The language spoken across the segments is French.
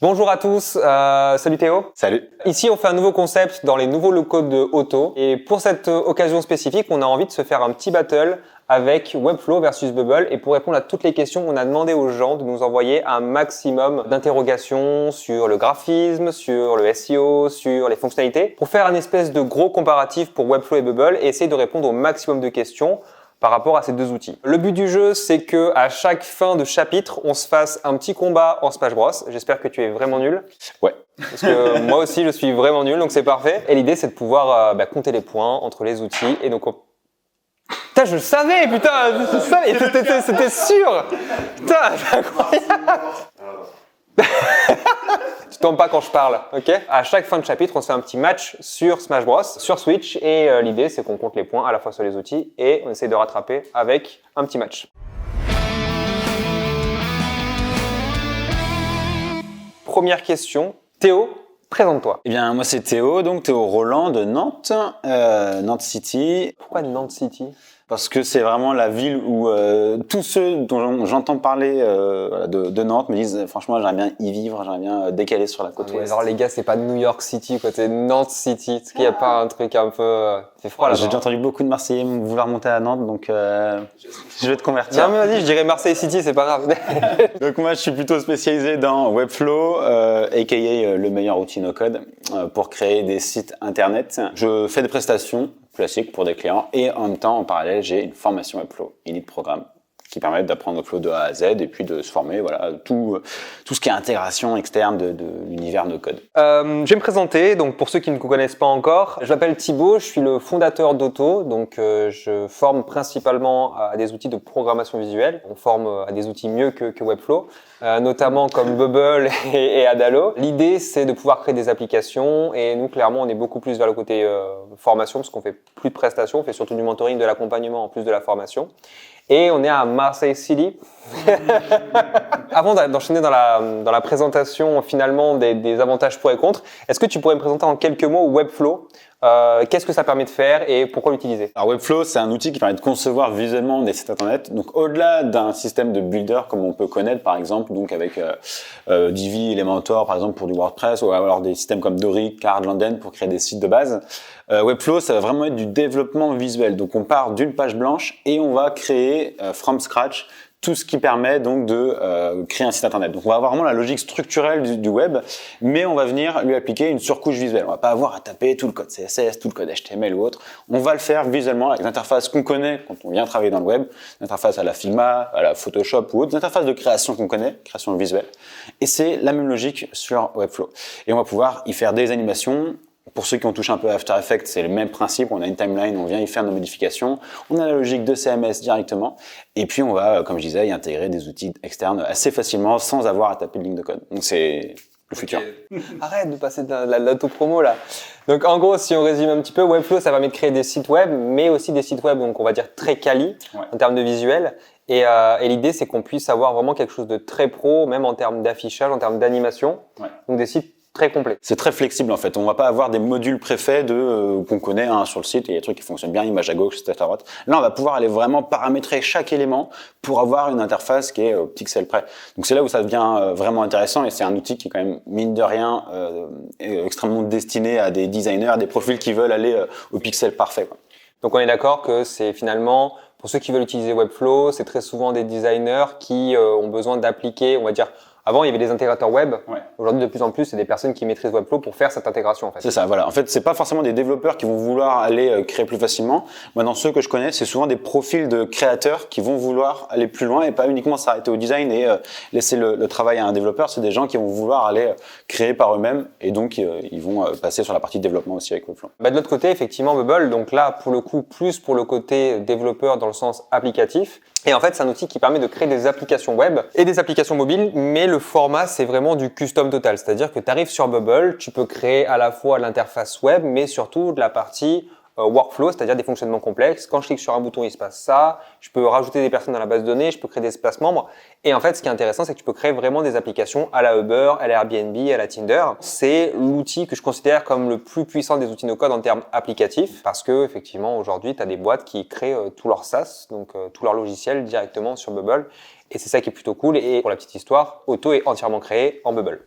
Bonjour à tous, salut Théo. Salut. Ici, on fait un nouveau concept dans les nouveaux locaux de Auto. Et pour cette occasion spécifique, on a envie de se faire un petit battle avec Webflow versus Bubble. Et pour répondre à toutes les questions, on a demandé aux gens de nous envoyer un maximum d'interrogations sur le graphisme, sur le SEO, sur les fonctionnalités, pour faire un espèce de gros comparatif pour Webflow et Bubble et essayer de répondre au maximum de questions par rapport à ces deux outils. Le but du jeu, c'est que à chaque fin de chapitre, on se fasse un petit combat en Smash Bros. J'espère que tu es vraiment nul. Ouais. Parce que moi aussi, je suis vraiment nul, donc c'est parfait. Et l'idée, c'est de pouvoir compter les points entre les outils. Et donc, putain, je le savais, putain, c'était sûr. Putain, c'est incroyable. Tu tombes pas quand je parle, ok? À chaque fin de chapitre, on se fait un petit match sur Smash Bros, sur Switch, et l'idée c'est qu'on compte les points à la fois sur les outils et on essaie de rattraper avec un petit match. Première question, Théo, présente-toi. Eh bien, moi c'est Théo, donc Théo Roland de Nantes, Nantes City. Pourquoi Nantes City? Parce que c'est vraiment la ville où tous ceux dont j'entends parler de Nantes me disent franchement j'aimerais bien y vivre, j'aimerais bien décaler sur la côte ouest. Alors les gars, c'est pas New York City, quoi, c'est Nantes City. Est-ce qu'il n'y a pas un truc un peu... C'est froid là. J'ai déjà entendu beaucoup de Marseillais vouloir monter à Nantes, donc je vais te convertir. Non mais vas-y, je dirais Marseille City, c'est pas grave. Donc moi je suis plutôt spécialisé dans Webflow, aka le meilleur outil no-code pour créer des sites internet. Je fais des prestations classique pour des clients et en même temps en parallèle j'ai une formation Webflow, Elite Programme qui permet d'apprendre Webflow de A à Z et puis de se former, voilà, tout ce qui est intégration externe de l'univers no code. Je vais me présenter, donc pour ceux qui ne me connaissent pas encore, je m'appelle Thibaut, je suis le fondateur d'Auto, donc je forme principalement à des outils de programmation visuelle, on forme à des outils mieux que Webflow, notamment comme Bubble et Adalo. L'idée c'est de pouvoir créer des applications et nous clairement on est beaucoup plus vers le côté formation parce qu'on fait plus de prestations, on fait surtout du mentoring, de l'accompagnement en plus de la formation. Et on est à Marseille City. Avant d'enchaîner dans la présentation finalement des avantages pour et contre, est-ce que tu pourrais me présenter en quelques mots Webflow? Qu'est-ce que ça permet de faire et pourquoi l'utiliser? Alors Webflow, c'est un outil qui permet de concevoir visuellement des sites internet. Donc au-delà d'un système de builder comme on peut connaître par exemple, donc avec Divi, Elementor par exemple pour du WordPress, ou alors des systèmes comme Doric, Card-Landen pour créer des sites de base. Webflow, ça va vraiment être du développement visuel. Donc on part d'une page blanche et on va créer from scratch tout ce qui permet donc de créer un site internet. Donc on va avoir vraiment la logique structurelle du web, mais on va venir lui appliquer une surcouche visuelle. On va pas avoir à taper tout le code CSS, tout le code HTML ou autre. On va le faire visuellement avec des interfaces qu'on connaît quand on vient travailler dans le web, des interfaces à la Figma, à la Photoshop ou autre, des interfaces de création qu'on connaît, création visuelle. Et c'est la même logique sur Webflow. Et on va pouvoir y faire des animations. Pour ceux qui ont touché un peu à After Effects, c'est le même principe. On a une timeline, on vient y faire nos modifications. On a la logique de CMS directement. Et puis, on va, comme je disais, y intégrer des outils externes assez facilement sans avoir à taper de ligne de code. Donc, c'est le futur. Arrête de passer de l'auto-promo là. Donc, en gros, si on résume un petit peu, Webflow, ça permet de créer des sites web, mais aussi des sites web, donc on va dire très quali en termes de visuel. Et l'idée, c'est qu'on puisse avoir vraiment quelque chose de très pro, même en termes d'affichage, en termes d'animation. Donc, des sites très complet. C'est très flexible en fait. On va pas avoir des modules préfaits qu'on connaît sur le site et il y a des trucs qui fonctionnent bien, image à gauche, à droite. Là, on va pouvoir aller vraiment paramétrer chaque élément pour avoir une interface qui est au pixel près. Donc c'est là où ça devient vraiment intéressant et c'est un outil qui est quand même mine de rien extrêmement destiné à des designers, des profils qui veulent aller au pixel parfait, quoi. Donc on est d'accord que c'est finalement, pour ceux qui veulent utiliser Webflow, c'est très souvent des designers qui ont besoin d'appliquer, on va dire, avant, il y avait des intégrateurs web. Ouais. Aujourd'hui, de plus en plus, c'est des personnes qui maîtrisent Webflow pour faire cette intégration, en fait. C'est ça, voilà. En fait, c'est pas forcément des développeurs qui vont vouloir aller créer plus facilement. Moi, dans ceux que je connais, c'est souvent des profils de créateurs qui vont vouloir aller plus loin et pas uniquement s'arrêter au design et laisser le travail à un développeur. C'est des gens qui vont vouloir aller créer par eux-mêmes et donc ils vont passer sur la partie développement aussi avec Webflow. De l'autre côté, effectivement, Bubble, donc là, pour le coup, plus pour le côté développeur dans le sens applicatif. Et en fait, c'est un outil qui permet de créer des applications web et des applications mobiles, mais le format, c'est vraiment du custom total. C'est-à-dire que tu arrives sur Bubble, tu peux créer à la fois l'interface web, mais surtout de la partie workflow, c'est-à-dire des fonctionnements complexes. Quand je clique sur un bouton, il se passe ça. Je peux rajouter des personnes dans la base de données, je peux créer des espaces membres. Et en fait, ce qui est intéressant, c'est que tu peux créer vraiment des applications à la Uber, à la Airbnb, à la Tinder. C'est l'outil que je considère comme le plus puissant des outils no-code en termes applicatifs, parce que effectivement, aujourd'hui, tu as des boîtes qui créent tout leur SaaS, donc tout leur logiciel directement sur Bubble. Et c'est ça qui est plutôt cool. Et pour la petite histoire, Auto est entièrement créé en Bubble.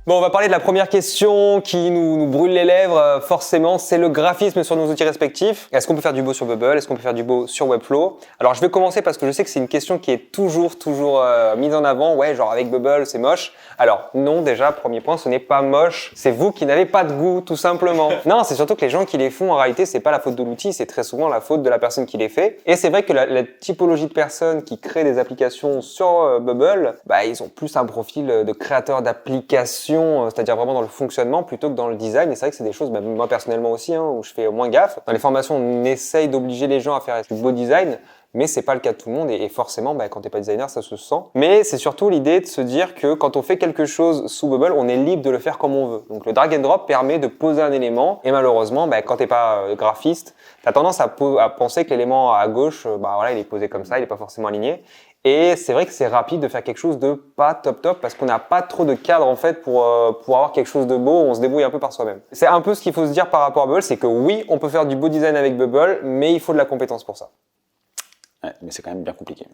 Bon, on va parler de la première question qui nous brûle les lèvres, forcément, c'est le graphisme sur nos outils respectifs. Est-ce qu'on peut faire du beau sur Bubble? Est-ce qu'on peut faire du beau sur Webflow? Alors, je vais commencer parce que je sais que c'est une question qui est toujours mise en avant. Ouais, genre avec Bubble, c'est moche. Alors, non, déjà, premier point, ce n'est pas moche. C'est vous qui n'avez pas de goût, tout simplement. Non, c'est surtout que les gens qui les font, en réalité, c'est pas la faute de l'outil, c'est très souvent la faute de la personne qui les fait. Et c'est vrai que la typologie de personnes qui créent des applications sur Bubble, bah, ils ont plus un profil de créateur d'applications, c'est-à-dire vraiment dans le fonctionnement plutôt que dans le design. Et c'est vrai que c'est des choses, même moi personnellement aussi, où je fais moins gaffe. Dans les formations, on essaye d'obliger les gens à faire du beau design, mais c'est pas le cas de tout le monde. Et forcément, quand t'es pas designer, ça se sent. Mais c'est surtout l'idée de se dire que quand on fait quelque chose sous Bubble, on est libre de le faire comme on veut. Donc le drag and drop permet de poser un élément. Et malheureusement, quand t'es pas graphiste, t'as tendance à penser que l'élément à gauche, il est posé comme ça, il est pas forcément aligné. Et c'est vrai que c'est rapide de faire quelque chose de pas top parce qu'on n'a pas trop de cadre en fait pour avoir quelque chose de beau, on se débrouille un peu par soi-même. C'est un peu ce qu'il faut se dire par rapport à Bubble, c'est que oui, on peut faire du beau design avec Bubble, mais il faut de la compétence pour ça. Ouais, mais c'est quand même bien compliqué.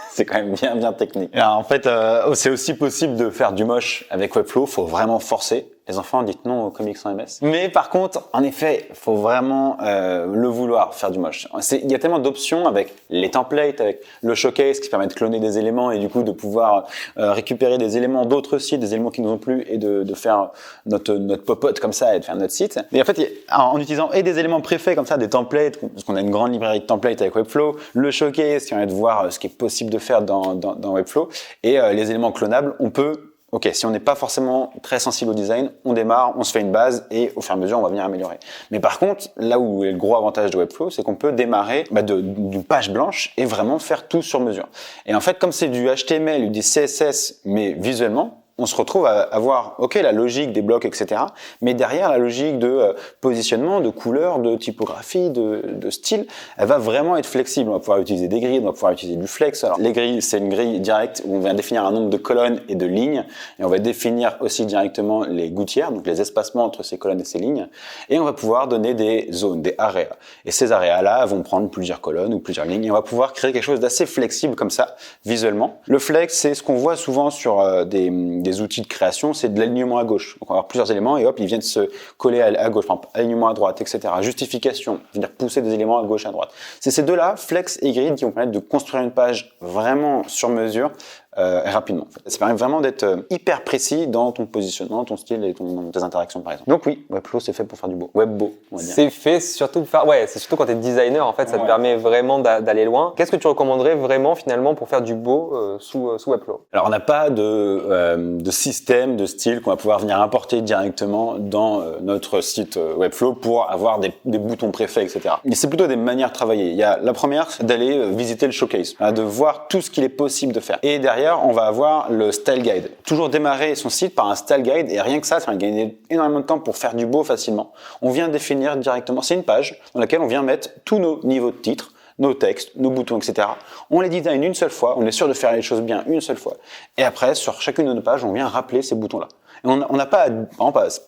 C'est quand même bien technique. Alors, en fait, c'est aussi possible de faire du moche avec Webflow, faut vraiment forcer. Les enfants, dites non aux comics sans MS. Mais par contre, en effet, faut vraiment le vouloir faire du moche. Il y a tellement d'options avec les templates, avec le showcase qui permet de cloner des éléments et du coup de pouvoir récupérer des éléments d'autres sites, des éléments qui nous ont plu et de faire notre popote comme ça et de faire notre site. Et en fait, en utilisant des éléments préfaits comme ça, des templates, parce qu'on a une grande librairie de templates avec Webflow, le showcase qui permet de voir ce qui est possible de faire dans Webflow et les éléments clonables, on peut. Ok, si on n'est pas forcément très sensible au design, on démarre, on se fait une base et au fur et à mesure, on va venir améliorer. Mais par contre, là où est le gros avantage de Webflow, c'est qu'on peut démarrer d'une page blanche et vraiment faire tout sur mesure. Et en fait, comme c'est du HTML ou du CSS, mais visuellement, on se retrouve à avoir, la logique des blocs, etc. Mais derrière, la logique de positionnement, de couleur, de typographie, de style, elle va vraiment être flexible. On va pouvoir utiliser des grilles, on va pouvoir utiliser du flex. Alors, les grilles, c'est une grille directe où on vient définir un nombre de colonnes et de lignes. Et on va définir aussi directement les gouttières, donc les espacements entre ces colonnes et ces lignes. Et on va pouvoir donner des zones, des areas. Et ces areas-là vont prendre plusieurs colonnes ou plusieurs lignes. Et on va pouvoir créer quelque chose d'assez flexible comme ça, visuellement. Le flex, c'est ce qu'on voit souvent sur des outils de création, c'est de l'alignement à gauche. Donc on va avoir plusieurs éléments et hop, ils viennent se coller à gauche, par exemple, alignement à droite, etc. Justification, venir pousser des éléments à gauche, à droite. C'est ces deux-là, flex et grid, qui vont permettre de construire une page vraiment sur mesure rapidement. Ça permet vraiment d'être hyper précis dans ton positionnement, ton style et tes interactions par exemple. Donc oui, Webflow c'est fait pour faire du beau. Web beau, on va dire. C'est fait surtout pour faire, c'est surtout quand tu es designer en fait, ça te permet vraiment d'aller loin. Qu'est-ce que tu recommanderais vraiment finalement pour faire du beau sous Webflow? Alors on n'a pas de système, de style qu'on va pouvoir venir importer directement dans notre site Webflow pour avoir des boutons préfaits, etc. Mais c'est plutôt des manières de travailler. Il y a la première, c'est d'aller visiter le showcase, de voir tout ce qu'il est possible de faire. Et derrière, on va avoir le style guide. Toujours démarrer son site par un style guide et rien que ça va gagner énormément de temps pour faire du beau facilement. On vient définir directement, c'est une page dans laquelle on vient mettre tous nos niveaux de titres, nos textes, nos boutons, etc. On les design une seule fois, on est sûr de faire les choses bien une seule fois. Et après, sur chacune de nos pages, on vient rappeler ces boutons-là. Et on n'a pas,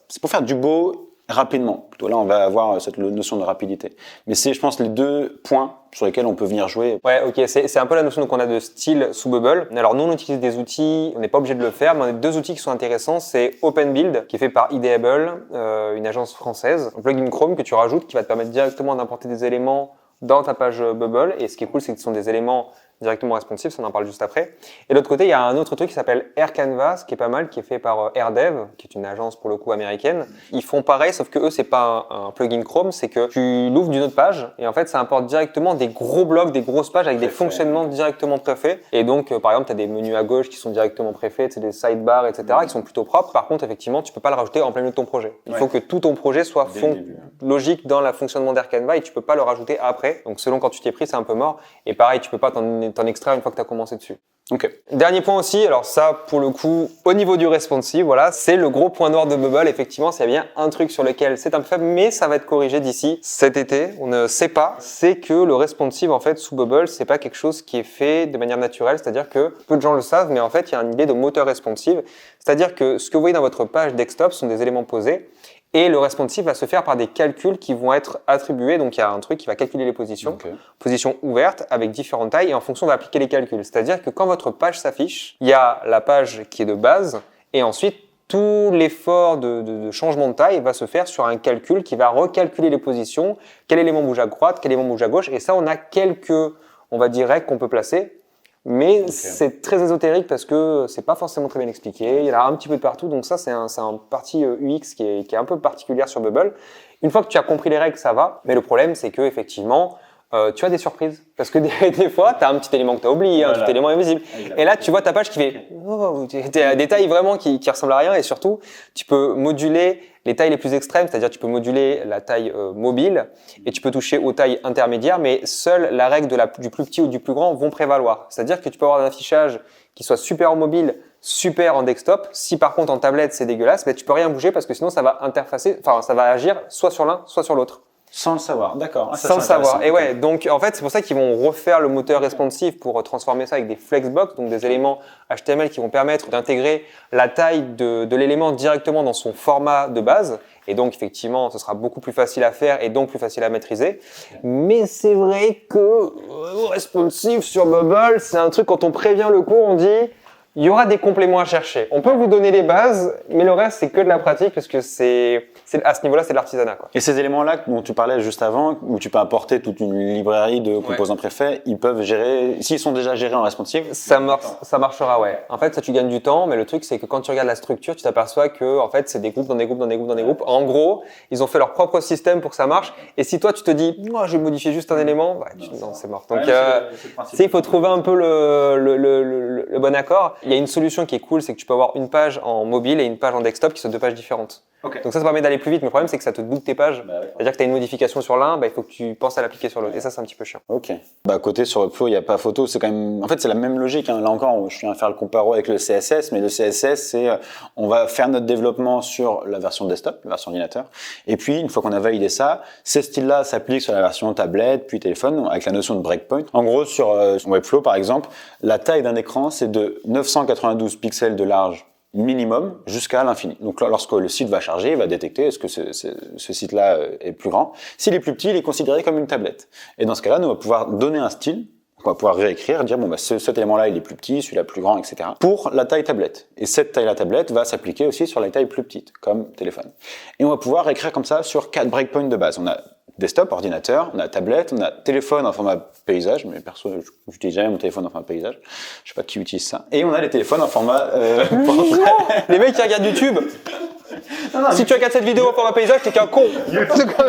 c'est pour faire du beau rapidement. Plutôt là, on va avoir cette notion de rapidité. Mais c'est, je pense, les deux points sur lesquels on peut venir jouer. Ouais, ok, c'est un peu la notion qu'on a de style sous Bubble. Alors nous, on utilise des outils, on n'est pas obligé de le faire, mais on a deux outils qui sont intéressants. C'est OpenBuild, qui est fait par Ideable, une agence française. Un plugin Chrome que tu rajoutes, qui va te permettre directement d'importer des éléments dans ta page Bubble. Et ce qui est cool, c'est que ce sont des éléments directement responsifs, ça on en parle juste après. Et de l'autre côté, il y a un autre truc qui s'appelle AirCanvas, qui est pas mal, qui est fait par AirDev, qui est une agence pour le coup américaine. Ils font pareil, sauf que eux, c'est pas un plugin Chrome, c'est que tu l'ouvres d'une autre page, et en fait, ça importe directement des gros blocs, des grosses pages avec des fonctionnements directement préfaits. Et donc, par exemple, tu as des menus à gauche qui sont directement préfaits, c'est des sidebars, etc., qui sont plutôt propres. Par contre, effectivement, tu peux pas le rajouter en plein milieu de ton projet. Il faut que tout ton projet soit logique dans le fonctionnement d'AirCanvas, et tu peux pas le rajouter après. Donc, selon quand tu t'y es pris, c'est un peu mort. Et pareil, tu peux pas t'en extraire une fois que tu as commencé dessus. Okay. Dernier point aussi, alors ça pour le coup au niveau du responsive, voilà, c'est le gros point noir de Bubble. Effectivement, c'est bien un truc sur lequel c'est un peu faible, mais ça va être corrigé d'ici cet été. On ne sait pas, c'est que le responsive en fait sous Bubble, c'est pas quelque chose qui est fait de manière naturelle, c'est-à-dire que peu de gens le savent, mais en fait il y a une idée de moteur responsive, c'est-à-dire que ce que vous voyez dans votre page desktop sont des éléments posés. Et le responsive va se faire par des calculs qui vont être attribués. Donc, il y a un truc qui va calculer les positions. Okay. Positions ouvertes avec différentes tailles. Et en fonction, on va appliquer les calculs. C'est-à-dire que quand votre page s'affiche, il y a la page qui est de base. Et ensuite, tout l'effort de changement de taille va se faire sur un calcul qui va recalculer les positions, quel élément bouge à droite, quel élément bouge à gauche, et ça on a quelques, on va dire, règles qu'on peut placer, mais c'est très ésotérique parce que c'est pas forcément très bien expliqué, il y en a un petit peu de partout, donc ça c'est un partie UX qui est un peu particulière sur Bubble. Une fois que tu as compris les règles, ça va, mais le problème c'est que effectivement, tu as des surprises parce que des fois, tu as un petit élément que tu as oublié, un petit élément invisible. Et là, tu vois ta page qui fait des tailles vraiment qui ressemblent à rien et surtout, tu peux moduler les tailles les plus extrêmes, c'est-à-dire tu peux moduler la taille mobile et tu peux toucher aux tailles intermédiaires, mais seule la règle du plus petit ou du plus grand vont prévaloir. C'est-à-dire que tu peux avoir un affichage qui soit super en mobile, super en desktop. Si par contre en tablette c'est dégueulasse, ben, tu peux rien bouger parce que sinon ça va ça va agir soit sur l'un, soit sur l'autre. Sans le savoir, d'accord. Ah, sans le savoir. Et ouais, donc en fait, c'est pour ça qu'ils vont refaire le moteur responsive pour transformer ça avec des flexbox, donc des éléments HTML qui vont permettre d'intégrer la taille de l'élément directement dans son format de base. Et donc, effectivement, ce sera beaucoup plus facile à faire et donc plus facile à maîtriser. Mais c'est vrai que responsive sur Bubble, c'est un truc, quand on prévient le cours, on dit il y aura des compléments à chercher. On peut vous donner les bases, mais le reste, c'est que de la pratique, parce que à ce niveau-là, c'est de l'artisanat, quoi. Et ces éléments-là dont tu parlais juste avant, où tu peux apporter toute une librairie de composants préfaits, ils peuvent gérer, s'ils sont déjà gérés en responsive? Ça marchera, ouais. En fait, ça, tu gagnes du temps, mais le truc, c'est que quand tu regardes la structure, tu t'aperçois que, en fait, c'est des groupes dans des groupes dans des groupes dans des groupes. En gros, ils ont fait leur propre système pour que ça marche. Et si toi, tu te dis, moi, je vais modifier juste un élément, non, c'est mort. Donc, il faut trouver un peu le bon accord. Il y a une solution qui est cool, c'est que tu peux avoir une page en mobile et une page en desktop qui sont deux pages différentes. Okay. Donc ça permet d'aller plus vite, mais le problème c'est que ça te boucle tes pages. C'est-à-dire que tu as une modification sur l'un, il faut que tu penses à l'appliquer sur l'autre. Et ça, c'est un petit peu chiant. Ok. Côté sur Webflow, il n'y a pas photo. C'est quand même, en fait, c'est la même logique. Hein. Là encore, je viens de faire le comparo avec le CSS, mais le CSS, c'est, on va faire notre développement sur la version desktop, la version ordinateur. Et puis, une fois qu'on a validé ça, ces styles-là s'appliquent sur la version tablette, puis téléphone, avec la notion de breakpoint. En gros, sur Webflow, par exemple, la taille d'un écran, c'est de 992 pixels de large minimum jusqu'à l'infini. Donc lorsque le site va charger, il va détecter est-ce que ce site-là est plus grand. S'il est plus petit, il est considéré comme une tablette. Et dans ce cas-là, nous on va pouvoir donner un style, on va pouvoir réécrire, dire cet élément-là il est plus petit, celui-là plus grand, etc. pour la taille tablette. Et cette taille-là tablette va s'appliquer aussi sur la taille plus petite, comme téléphone. Et on va pouvoir écrire comme ça sur 4 breakpoints de base. On a desktop, ordinateur, on a tablette, on a téléphone en format paysage, mais perso, j'utilise jamais mon téléphone en format paysage. Je sais pas qui utilise ça. Et on a les téléphones en format portrait. Les mecs qui regardent YouTube. Non, si tu regardes cette vidéo en format paysage, t'es qu'un con.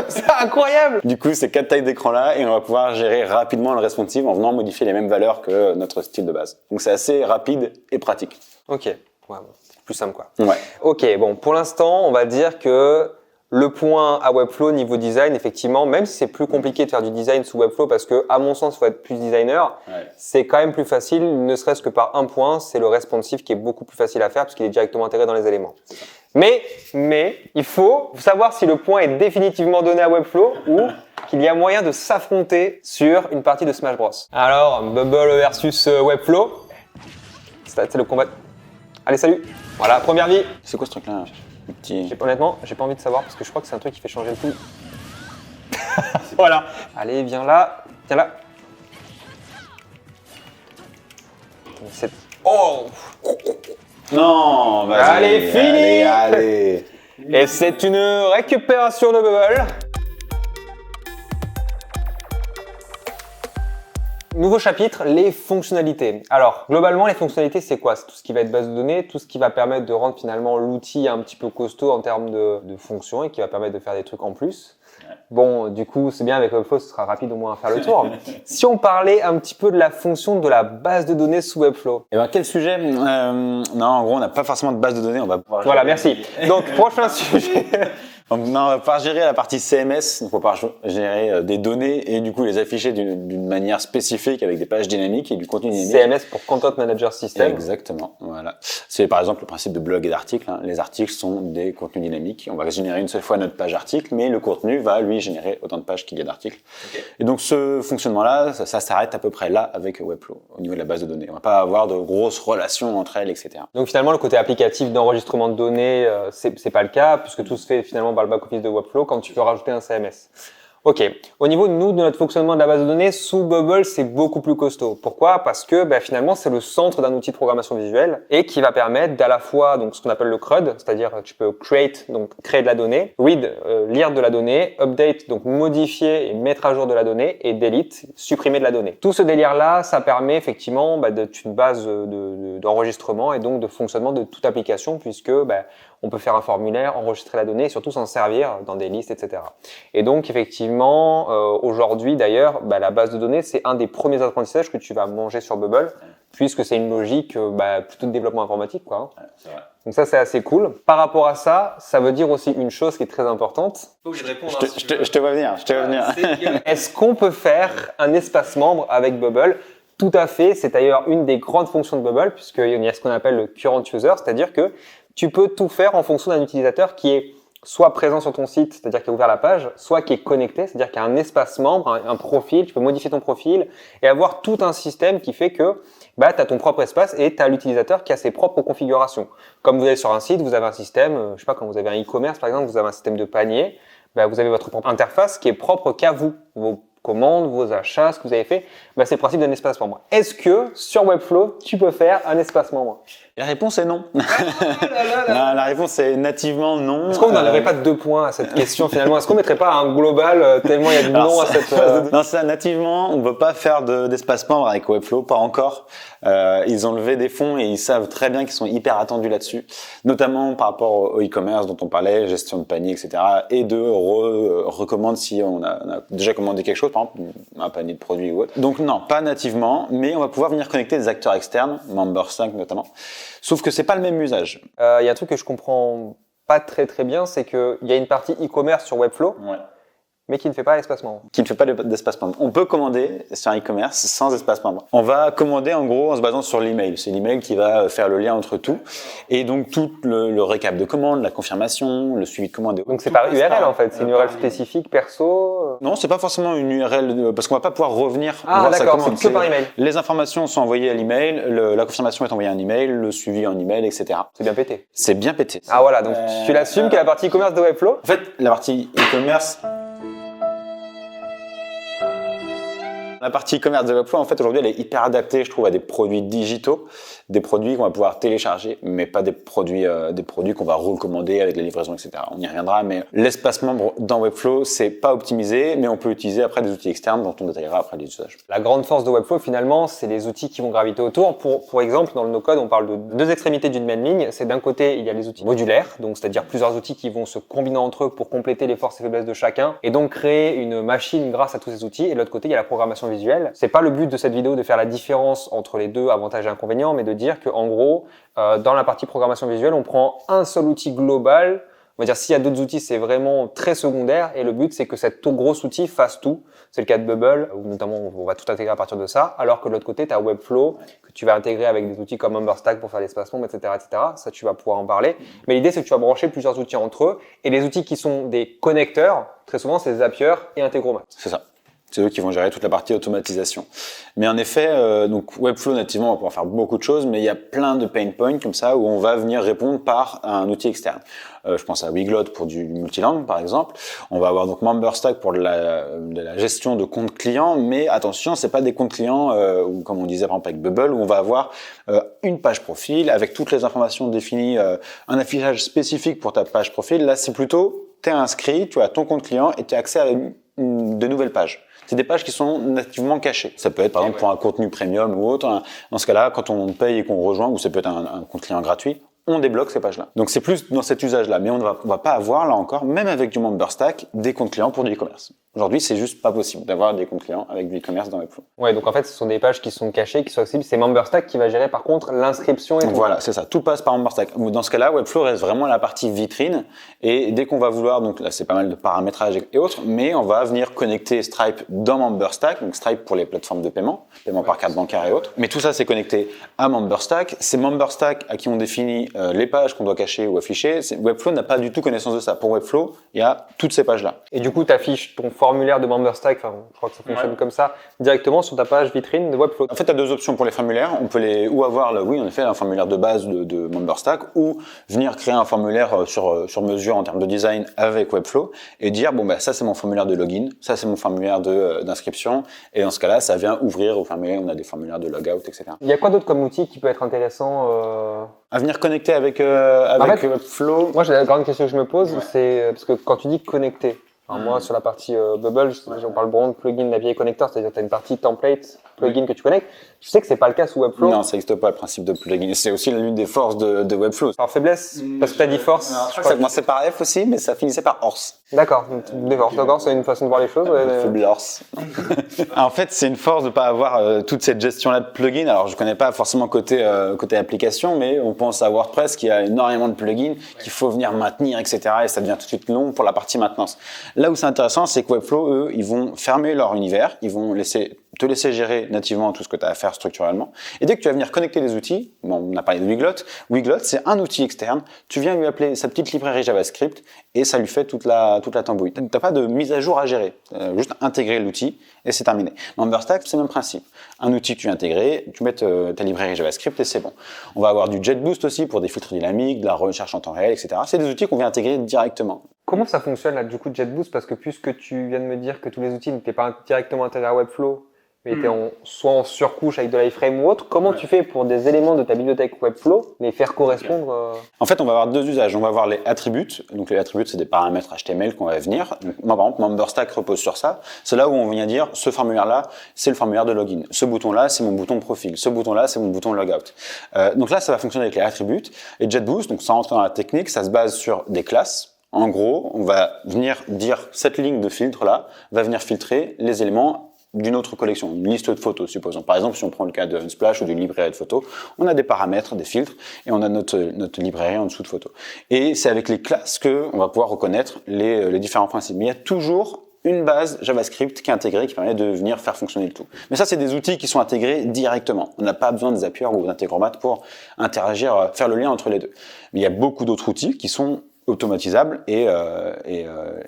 C'est incroyable. Du coup, c'est 4 tailles d'écran là et on va pouvoir gérer rapidement le responsive en venant modifier les mêmes valeurs que notre style de base. Donc c'est assez rapide et pratique. Ok. Ouais, bon. Plus simple quoi. Ouais. Ok, bon, pour l'instant, on va dire que le point à Webflow niveau design, effectivement, même si c'est plus compliqué de faire du design sous Webflow parce que, à mon sens, il faut être plus designer, c'est quand même plus facile, ne serait-ce que par un point, c'est le responsive qui est beaucoup plus facile à faire parce qu'il est directement intégré dans les éléments. Mais, il faut savoir si le point est définitivement donné à Webflow ou qu'il y a moyen de s'affronter sur une partie de Smash Bros. Alors, Bubble versus Webflow, c'est le combat. Allez, salut. Voilà, première vie. C'est quoi ce truc-là? Honnêtement, j'ai pas envie de savoir parce que je crois que c'est un truc qui fait changer le tout. Voilà. Allez, viens là. Tiens là. Oh. Non, vas-y. Allez, fini. Allez. Et c'est une récupération de Bubble. Nouveau chapitre, les fonctionnalités. Alors, globalement, les fonctionnalités, c'est quoi? C'est tout ce qui va être base de données, tout ce qui va permettre de rendre finalement l'outil un petit peu costaud en termes de fonctions et qui va permettre de faire des trucs en plus. Bon, du coup, c'est bien avec Webflow, ce sera rapide au moins à faire le tour. Si on parlait un petit peu de la fonction de la base de données sous Webflow. Et quel sujet? Non, en gros, on n'a pas forcément de base de données, on va pouvoir... Voilà, merci. Donc, prochain sujet. Non, on va pouvoir gérer la partie CMS, donc on va pouvoir gérer des données et du coup les afficher d'une manière spécifique avec des pages dynamiques et du contenu dynamique. CMS pour Content Manager System. Exactement, voilà. C'est par exemple le principe de blog et d'article. Hein. Les articles sont des contenus dynamiques. On va générer une seule fois notre page article, mais le contenu va lui générer autant de pages qu'il y a d'articles. Okay. Et donc ce fonctionnement-là, ça s'arrête à peu près là avec Webflow au niveau de la base de données. On va pas avoir de grosses relations entre elles, etc. Donc finalement le côté applicatif d'enregistrement de données, c'est pas le cas puisque tout se fait finalement par le back-office de Webflow quand tu peux rajouter un CMS. Ok. Au niveau de notre fonctionnement de la base de données, sous Bubble, c'est beaucoup plus costaud. Pourquoi? Parce que finalement, c'est le centre d'un outil de programmation visuelle et qui va permettre d'à la fois donc ce qu'on appelle le CRUD, c'est-à-dire tu peux create, donc créer de la donnée, read, lire de la donnée, update, donc modifier et mettre à jour de la donnée, et delete, supprimer de la donnée. Tout ce délire-là, ça permet effectivement d'être une base d'enregistrement et donc de fonctionnement de toute application, puisque on peut faire un formulaire, enregistrer la donnée et surtout s'en servir dans des listes, etc. Et donc, effectivement, aujourd'hui, d'ailleurs, la base de données, c'est un des premiers apprentissages que tu vas manger sur Bubble, puisque c'est une logique plutôt de développement informatique, quoi. Ouais, c'est vrai. Donc ça, c'est assez cool. Par rapport à ça, ça veut dire aussi une chose qui est très importante. Faut que je réponde. Je te vois venir. Est-ce qu'on peut faire un espace membre avec Bubble? Tout à fait. C'est d'ailleurs une des grandes fonctions de Bubble, puisqu'il y a ce qu'on appelle le current user, c'est-à-dire que tu peux tout faire en fonction d'un utilisateur qui est soit présent sur ton site, c'est-à-dire qui a ouvert la page, soit qui est connecté, c'est-à-dire qu'il y a un espace membre, un profil, tu peux modifier ton profil et avoir tout un système qui fait que tu as ton propre espace et tu as l'utilisateur qui a ses propres configurations. Comme vous allez sur un site, vous avez un système, je sais pas, quand vous avez un e-commerce par exemple, vous avez un système de panier, vous avez votre propre interface qui est propre qu'à vous, vos commandes, vos achats, ce que vous avez fait, c'est le principe d'un espace membre. Est-ce que sur Webflow, tu peux faire un espace membre? La réponse est non. Non, la réponse est nativement non. Est-ce qu'on n'enlèverait pas 2 points à cette question finalement? Est-ce qu'on mettrait pas un global tellement il y a du non à cette... Non, ça, nativement, on ne peut pas faire d'espace membre avec Webflow, pas encore. Ils ont levé des fonds et ils savent très bien qu'ils sont hyper attendus là-dessus, notamment par rapport au e-commerce dont on parlait, gestion de panier, etc. Et de recommande si on a déjà commandé quelque chose, par exemple un panier de produits ou autre. Donc non, pas nativement, mais on va pouvoir venir connecter des acteurs externes, Member5 notamment. Sauf que c'est pas le même usage. Il y a un truc que je comprends pas très bien, c'est qu'il y a une partie e-commerce sur Webflow, mais qui ne fait pas espace membre. Qui ne fait pas d'espace membre. On peut commander sur un e-commerce sans espace membre. On va commander en gros en se basant sur l'email. C'est l'email qui va faire le lien entre tout. Et donc tout le récap de commande, la confirmation, le suivi de commande. Donc c'est par URL en fait, c'est une URL spécifique perso. Non, c'est pas forcément une URL parce qu'on va pas pouvoir revenir voir sa d'accord, commande. C'est que par email. Les informations sont envoyées à l'email, la confirmation est envoyée à un email, le suivi en email, etc. C'est bien pété. C'est bien pété. Ah voilà, donc tu l'assumes que la partie e-commerce de Webflow? En fait, la partie e-commerce. La partie e-commerce de Webflow, en fait, aujourd'hui, elle est hyper adaptée, je trouve, à des produits digitaux, des produits qu'on va pouvoir télécharger, mais pas des produits qu'on va recommander avec la livraison, etc. On y reviendra, mais l'espace membre dans Webflow, c'est pas optimisé, mais on peut utiliser après des outils externes dont on détaillera après les usages. La grande force de Webflow, finalement, c'est les outils qui vont graviter autour. Pour exemple, dans le no-code, on parle de 2 extrémités d'une même ligne. C'est d'un côté, il y a les outils modulaires, donc c'est-à-dire plusieurs outils qui vont se combiner entre eux pour compléter les forces et faiblesses de chacun, et donc créer une machine grâce à tous ces outils. Et de l'autre côté, il y a la programmation visuelle. C'est pas le but de cette vidéo de faire la différence entre les deux avantages et inconvénients, mais de dire que en gros, dans la partie programmation visuelle, on prend un seul outil global. On va dire s'il y a d'autres outils, c'est vraiment très secondaire. Et le but, c'est que cet gros outil fasse tout. C'est le cas de Bubble, où notamment on va tout intégrer à partir de ça. Alors que de l'autre côté, tu as Webflow, que tu vas intégrer avec des outils comme Memberstack pour faire l'espace membre, etc., etc. Ça, tu vas pouvoir en parler. Mais l'idée, c'est que tu vas brancher plusieurs outils entre eux. Et les outils qui sont des connecteurs, très souvent, c'est Zapier et Integromat. C'est ça. C'est eux qui vont gérer toute la partie automatisation. Mais en effet, donc Webflow nativement, on va pouvoir faire beaucoup de choses, mais il y a plein de pain points comme ça où on va venir répondre par un outil externe. Je pense à Weglot pour du multilangue, par exemple. On va avoir donc Memberstack pour de la gestion de comptes clients, mais attention, c'est pas des comptes clients ou comme on disait par exemple avec Bubble, où on va avoir une page profil avec toutes les informations définies, un affichage spécifique pour ta page profil. Là, c'est plutôt t'es inscrit, tu as ton compte client et tu as accès à de nouvelles pages. C'est des pages qui sont nativement cachées. Ça peut être par exemple pour un contenu premium ou autre. Dans ce cas-là, quand on paye et qu'on rejoint, ou ça peut être un compte client gratuit, on débloque ces pages-là. Donc c'est plus dans cet usage-là. Mais on va pas avoir, là encore, même avec du Memberstack, des comptes clients pour du e-commerce. Aujourd'hui, c'est juste pas possible d'avoir des comptes clients avec du e-commerce dans Webflow. Ouais, donc en fait, ce sont des pages qui sont cachées, qui sont accessibles. C'est Memberstack qui va gérer par contre l'inscription et tout. Voilà, c'est ça. Tout passe par Memberstack. Dans ce cas-là, Webflow reste vraiment la partie vitrine. Et dès qu'on va vouloir, donc là, c'est pas mal de paramétrage et autres, mais on va venir connecter Stripe dans Memberstack. Donc Stripe pour les plateformes de paiement par carte bancaire et autres. Mais tout ça, c'est connecté à Memberstack. C'est Memberstack à qui on définit les pages qu'on doit cacher ou afficher. Webflow n'a pas du tout connaissance de ça. Pour Webflow, il y a toutes ces pages-là. Et du coup, tu affiches ton formulaire de MemberStack, enfin, je crois que ça fonctionne comme ça, directement sur ta page vitrine de Webflow. En fait, tu as deux options pour les formulaires. On peut ou avoir, oui, en effet, un formulaire de base de MemberStack, ou venir créer un formulaire sur mesure en termes de design avec Webflow et dire, bon, bah, ça, c'est mon formulaire de login, ça, c'est mon formulaire d'inscription. Et dans ce cas-là, ça vient ouvrir au formulaire. On a des formulaires de logout, etc. Il y a quoi d'autre comme outil qui peut être intéressant À venir connecter avec En fait, Webflow. Moi, la grande question que je me pose, c'est parce que quand tu dis connecter, alors moi, sur la partie Bubble, on parle vraiment de plugin d'API connector, c'est-à-dire que tu as une partie template, plugin que tu connectes. Je sais que c'est pas le cas sous Webflow. Non, ça n'existe pas le principe de plugin. C'est aussi l'une des forces de Webflow. Alors faiblesse, parce que tu as dit force. Je crois que ça commençait par F aussi, mais ça finissait par Horse. D'accord, des forces, d'accord, c'est une façon de voir les choses. Faible Horse. En fait, c'est une force de pas avoir toute cette gestion-là de plugins. Alors, je connais pas forcément côté application, mais on pense à WordPress qui a énormément de plugins qu'il faut venir maintenir, etc. Et ça devient tout de suite long pour la partie maintenance. Là où c'est intéressant, c'est que Webflow, eux, ils vont fermer leur univers, ils vont te laisser gérer nativement tout ce que tu as à faire structurellement. Et dès que tu vas venir connecter les outils, bon, on a parlé de Weglot. Weglot, c'est un outil externe. Tu viens lui appeler sa petite librairie JavaScript et ça lui fait toute la tambouille. Tu n'as pas de mise à jour à gérer. Juste intégrer l'outil et c'est terminé. MemberStack, c'est le même principe. Un outil que tu as intégré, tu mets ta librairie JavaScript et c'est bon. On va avoir du JetBoost aussi pour des filtres dynamiques, de la recherche en temps réel, etc. C'est des outils qu'on vient intégrer directement. Comment ça fonctionne là du coup JetBoost? Parce que puisque tu viens de me dire que tous les outils n'étaient pas directement intégrés à Webflow, mais étaient soit en surcouche avec de l'iframe ou autre, comment tu fais pour des éléments de ta bibliothèque Webflow les faire correspondre En fait, on va avoir deux usages. On va avoir les attributs. Donc les attributs, c'est des paramètres HTML qu'on va venir. Donc, moi, par exemple, MemberStack repose sur ça. C'est là où on vient dire ce formulaire-là, c'est le formulaire de login. Ce bouton-là, c'est mon bouton profil. Ce bouton-là, c'est mon bouton logout. Donc là, ça va fonctionner avec les attributs. Et JetBoost, donc sans rentrer dans la technique, ça se base sur des classes. En gros, on va venir dire cette ligne de filtre-là va venir filtrer les éléments d'une autre collection, une liste de photos, supposons. Par exemple, si on prend le cas de Splash ou d'une librairie de photos, on a des paramètres, des filtres, et on a notre librairie en dessous de photos. Et c'est avec les classes qu'on va pouvoir reconnaître les différents principes. Mais il y a toujours une base JavaScript qui est intégrée, qui permet de venir faire fonctionner le tout. Mais ça, c'est des outils qui sont intégrés directement. On n'a pas besoin de Zapier ou d'Integromat pour interagir, faire le lien entre les deux. Mais il y a beaucoup d'autres outils qui sont automatisables et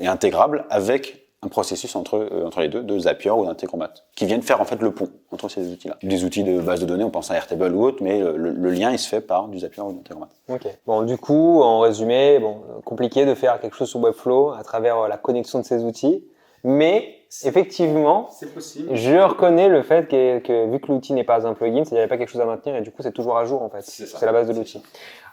intégrables avec un processus entre les deux, de Zapier ou d'Integromat, qui viennent faire en fait le pont entre ces outils-là. Des outils de base de données, on pense à Airtable ou autre, mais le lien il se fait par du Zapier ou d'Integromat. Ok. Bon, du coup, en résumé, compliqué de faire quelque chose sur Webflow à travers la connexion de ces outils, mais effectivement, c'est possible. Je reconnais le fait que vu que l'outil n'est pas un plugin, c'est-à-dire qu'il n'y a pas quelque chose à maintenir et du coup c'est toujours à jour en fait. C'est la base de l'outil.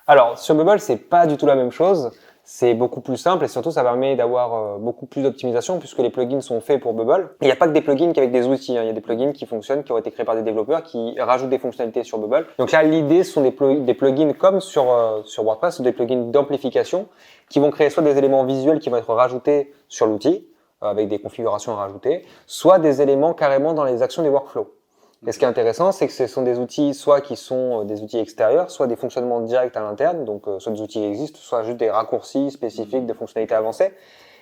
Alors sur Bubble, c'est pas du tout la même chose. C'est beaucoup plus simple et surtout ça permet d'avoir beaucoup plus d'optimisation puisque les plugins sont faits pour Bubble. Il n'y a pas que des plugins qu'avec des outils, il y a des plugins qui fonctionnent, qui ont été créés par des développeurs, qui rajoutent des fonctionnalités sur Bubble. Donc là, l'idée, ce sont des plugins comme sur WordPress, des plugins d'amplification qui vont créer soit des éléments visuels qui vont être rajoutés sur l'outil, avec des configurations à rajouter, soit des éléments carrément dans les actions des workflows. Et ce qui est intéressant, c'est que ce sont des outils soit qui sont des outils extérieurs, soit des fonctionnements directs à l'interne, donc soit des outils qui existent, soit juste des raccourcis spécifiques de fonctionnalités avancées.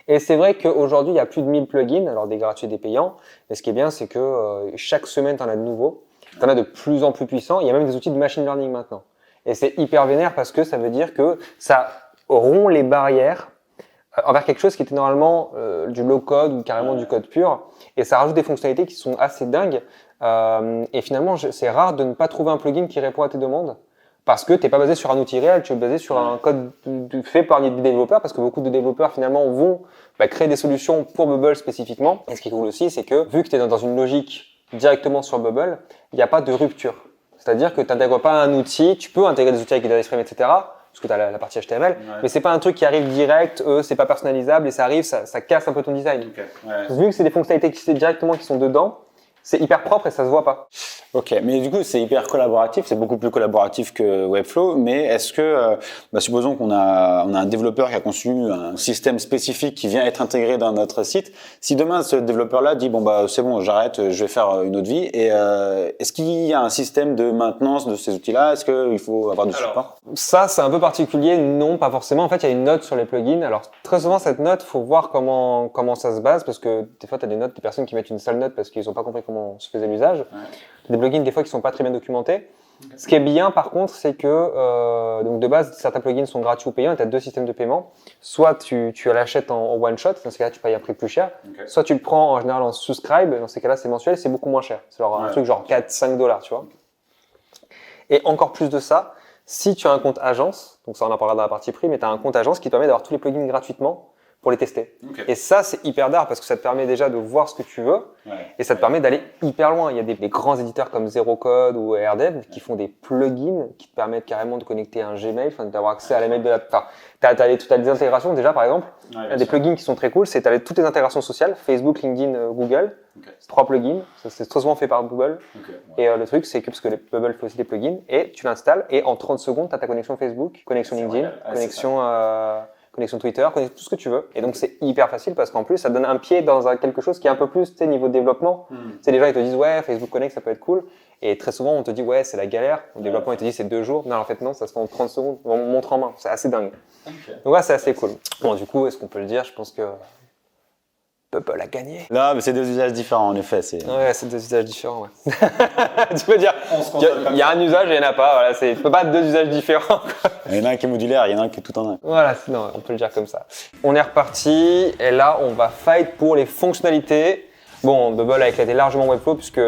Et c'est vrai qu'aujourd'hui, il y a plus de 1000 plugins, alors des gratuits et des payants. Et ce qui est bien, c'est que chaque semaine, tu en as de nouveaux, tu en as de plus en plus puissants. Il y a même des outils de machine learning maintenant. Et c'est hyper vénère parce que ça veut dire que ça rompt les barrières envers quelque chose qui était normalement du low-code ou carrément du code pur. Et ça rajoute des fonctionnalités qui sont assez dingues. Et finalement, c'est rare de ne pas trouver un plugin qui répond à tes demandes parce que tu n'es pas basé sur un outil réel, tu es basé sur un code fait par des développeurs parce que beaucoup de développeurs finalement vont créer des solutions pour Bubble spécifiquement. Et ce qui est cool aussi, c'est que vu que tu es dans une logique directement sur Bubble, il n'y a pas de rupture. C'est-à-dire que tu n'intègres pas un outil, tu peux intégrer des outils avec des iframe, etc., parce que tu as la partie HTML, mais c'est pas un truc qui arrive direct, c'est pas personnalisable et ça arrive, ça casse un peu ton design. Vu que c'est des fonctionnalités qui sont dedans, c'est hyper propre et ça se voit pas. Ok, mais du coup c'est hyper collaboratif, c'est beaucoup plus collaboratif que Webflow, mais est-ce que, supposons qu'on a un développeur qui a conçu un système spécifique qui vient être intégré dans notre site, si demain ce développeur-là dit c'est bon, j'arrête, je vais faire une autre vie, et est-ce qu'il y a un système de maintenance de ces outils-là? Est-ce qu'il faut avoir du support? Ça c'est un peu particulier, non pas forcément. En fait il y a une note sur les plugins, alors très souvent cette note, faut voir comment ça se base, parce que des fois tu as des personnes qui mettent une seule note parce qu'ils n'ont pas compris comment se faisait l'usage. Des plugins des fois qui sont pas très bien documentés. Ce qui est bien par contre, c'est que donc de base, certains plugins sont gratuits ou payants et tu as deux systèmes de paiement. Soit tu l'achètes en one shot, dans ce cas-là tu payes un prix plus cher. Soit tu le prends en général en subscribe, dans ces cas-là c'est mensuel et c'est beaucoup moins cher. C'est un truc genre 4-5$, tu vois. Et encore plus de ça, si tu as un compte agence, donc ça on en parlera dans la partie prix, mais tu as un compte agence qui te permet d'avoir tous les plugins gratuitement pour les tester. Et ça, c'est hyper d'art parce que ça te permet déjà de voir ce que tu veux et ça te permet d'aller hyper loin. Il y a des grands éditeurs comme Zero Code ou AirDev qui font des plugins qui te permettent carrément de connecter un Gmail, d'avoir accès à la mail de la... Enfin, t'as des intégrations déjà, par exemple. Il y a des plugins qui sont très cool, c'est toutes les intégrations sociales, Facebook, LinkedIn, Google. C'est 3 plugins, c'est très souvent fait par Google. Et le truc, c'est que parce que Bubble fait aussi des plugins, et tu l'installes et en 30 secondes, tu as ta connexion Facebook, connexion LinkedIn, connexion Twitter, tout ce que tu veux. Et donc, c'est hyper facile parce qu'en plus, ça te donne un pied dans quelque chose qui est un peu plus, tu sais, niveau développement. Tu sais, les gens, ils te disent, ouais, Facebook Connect, ça peut être cool. Et très souvent, on te dit, ouais, c'est la galère. Le développement, il te dit, c'est 2 jours. Non, en fait, non, ça se fait en 30 secondes. On montre en main. C'est assez dingue. Donc, ouais, c'est assez cool. Bon, du coup, est-ce qu'on peut le dire? Je pense que Bubble a gagné. Non, mais c'est deux usages différents, en effet. Ouais, c'est deux usages différents, ouais. Tu peux dire, il y a un usage et il n'y en a pas. Voilà, tu peux pas être deux usages différents, quoi. Il y en a un qui est modulaire, il y en a un qui est tout en un. Voilà, non, on peut le dire comme ça. On est reparti et là, on va fight pour les fonctionnalités. Bon, Bubble a éclaté largement Webflow puisque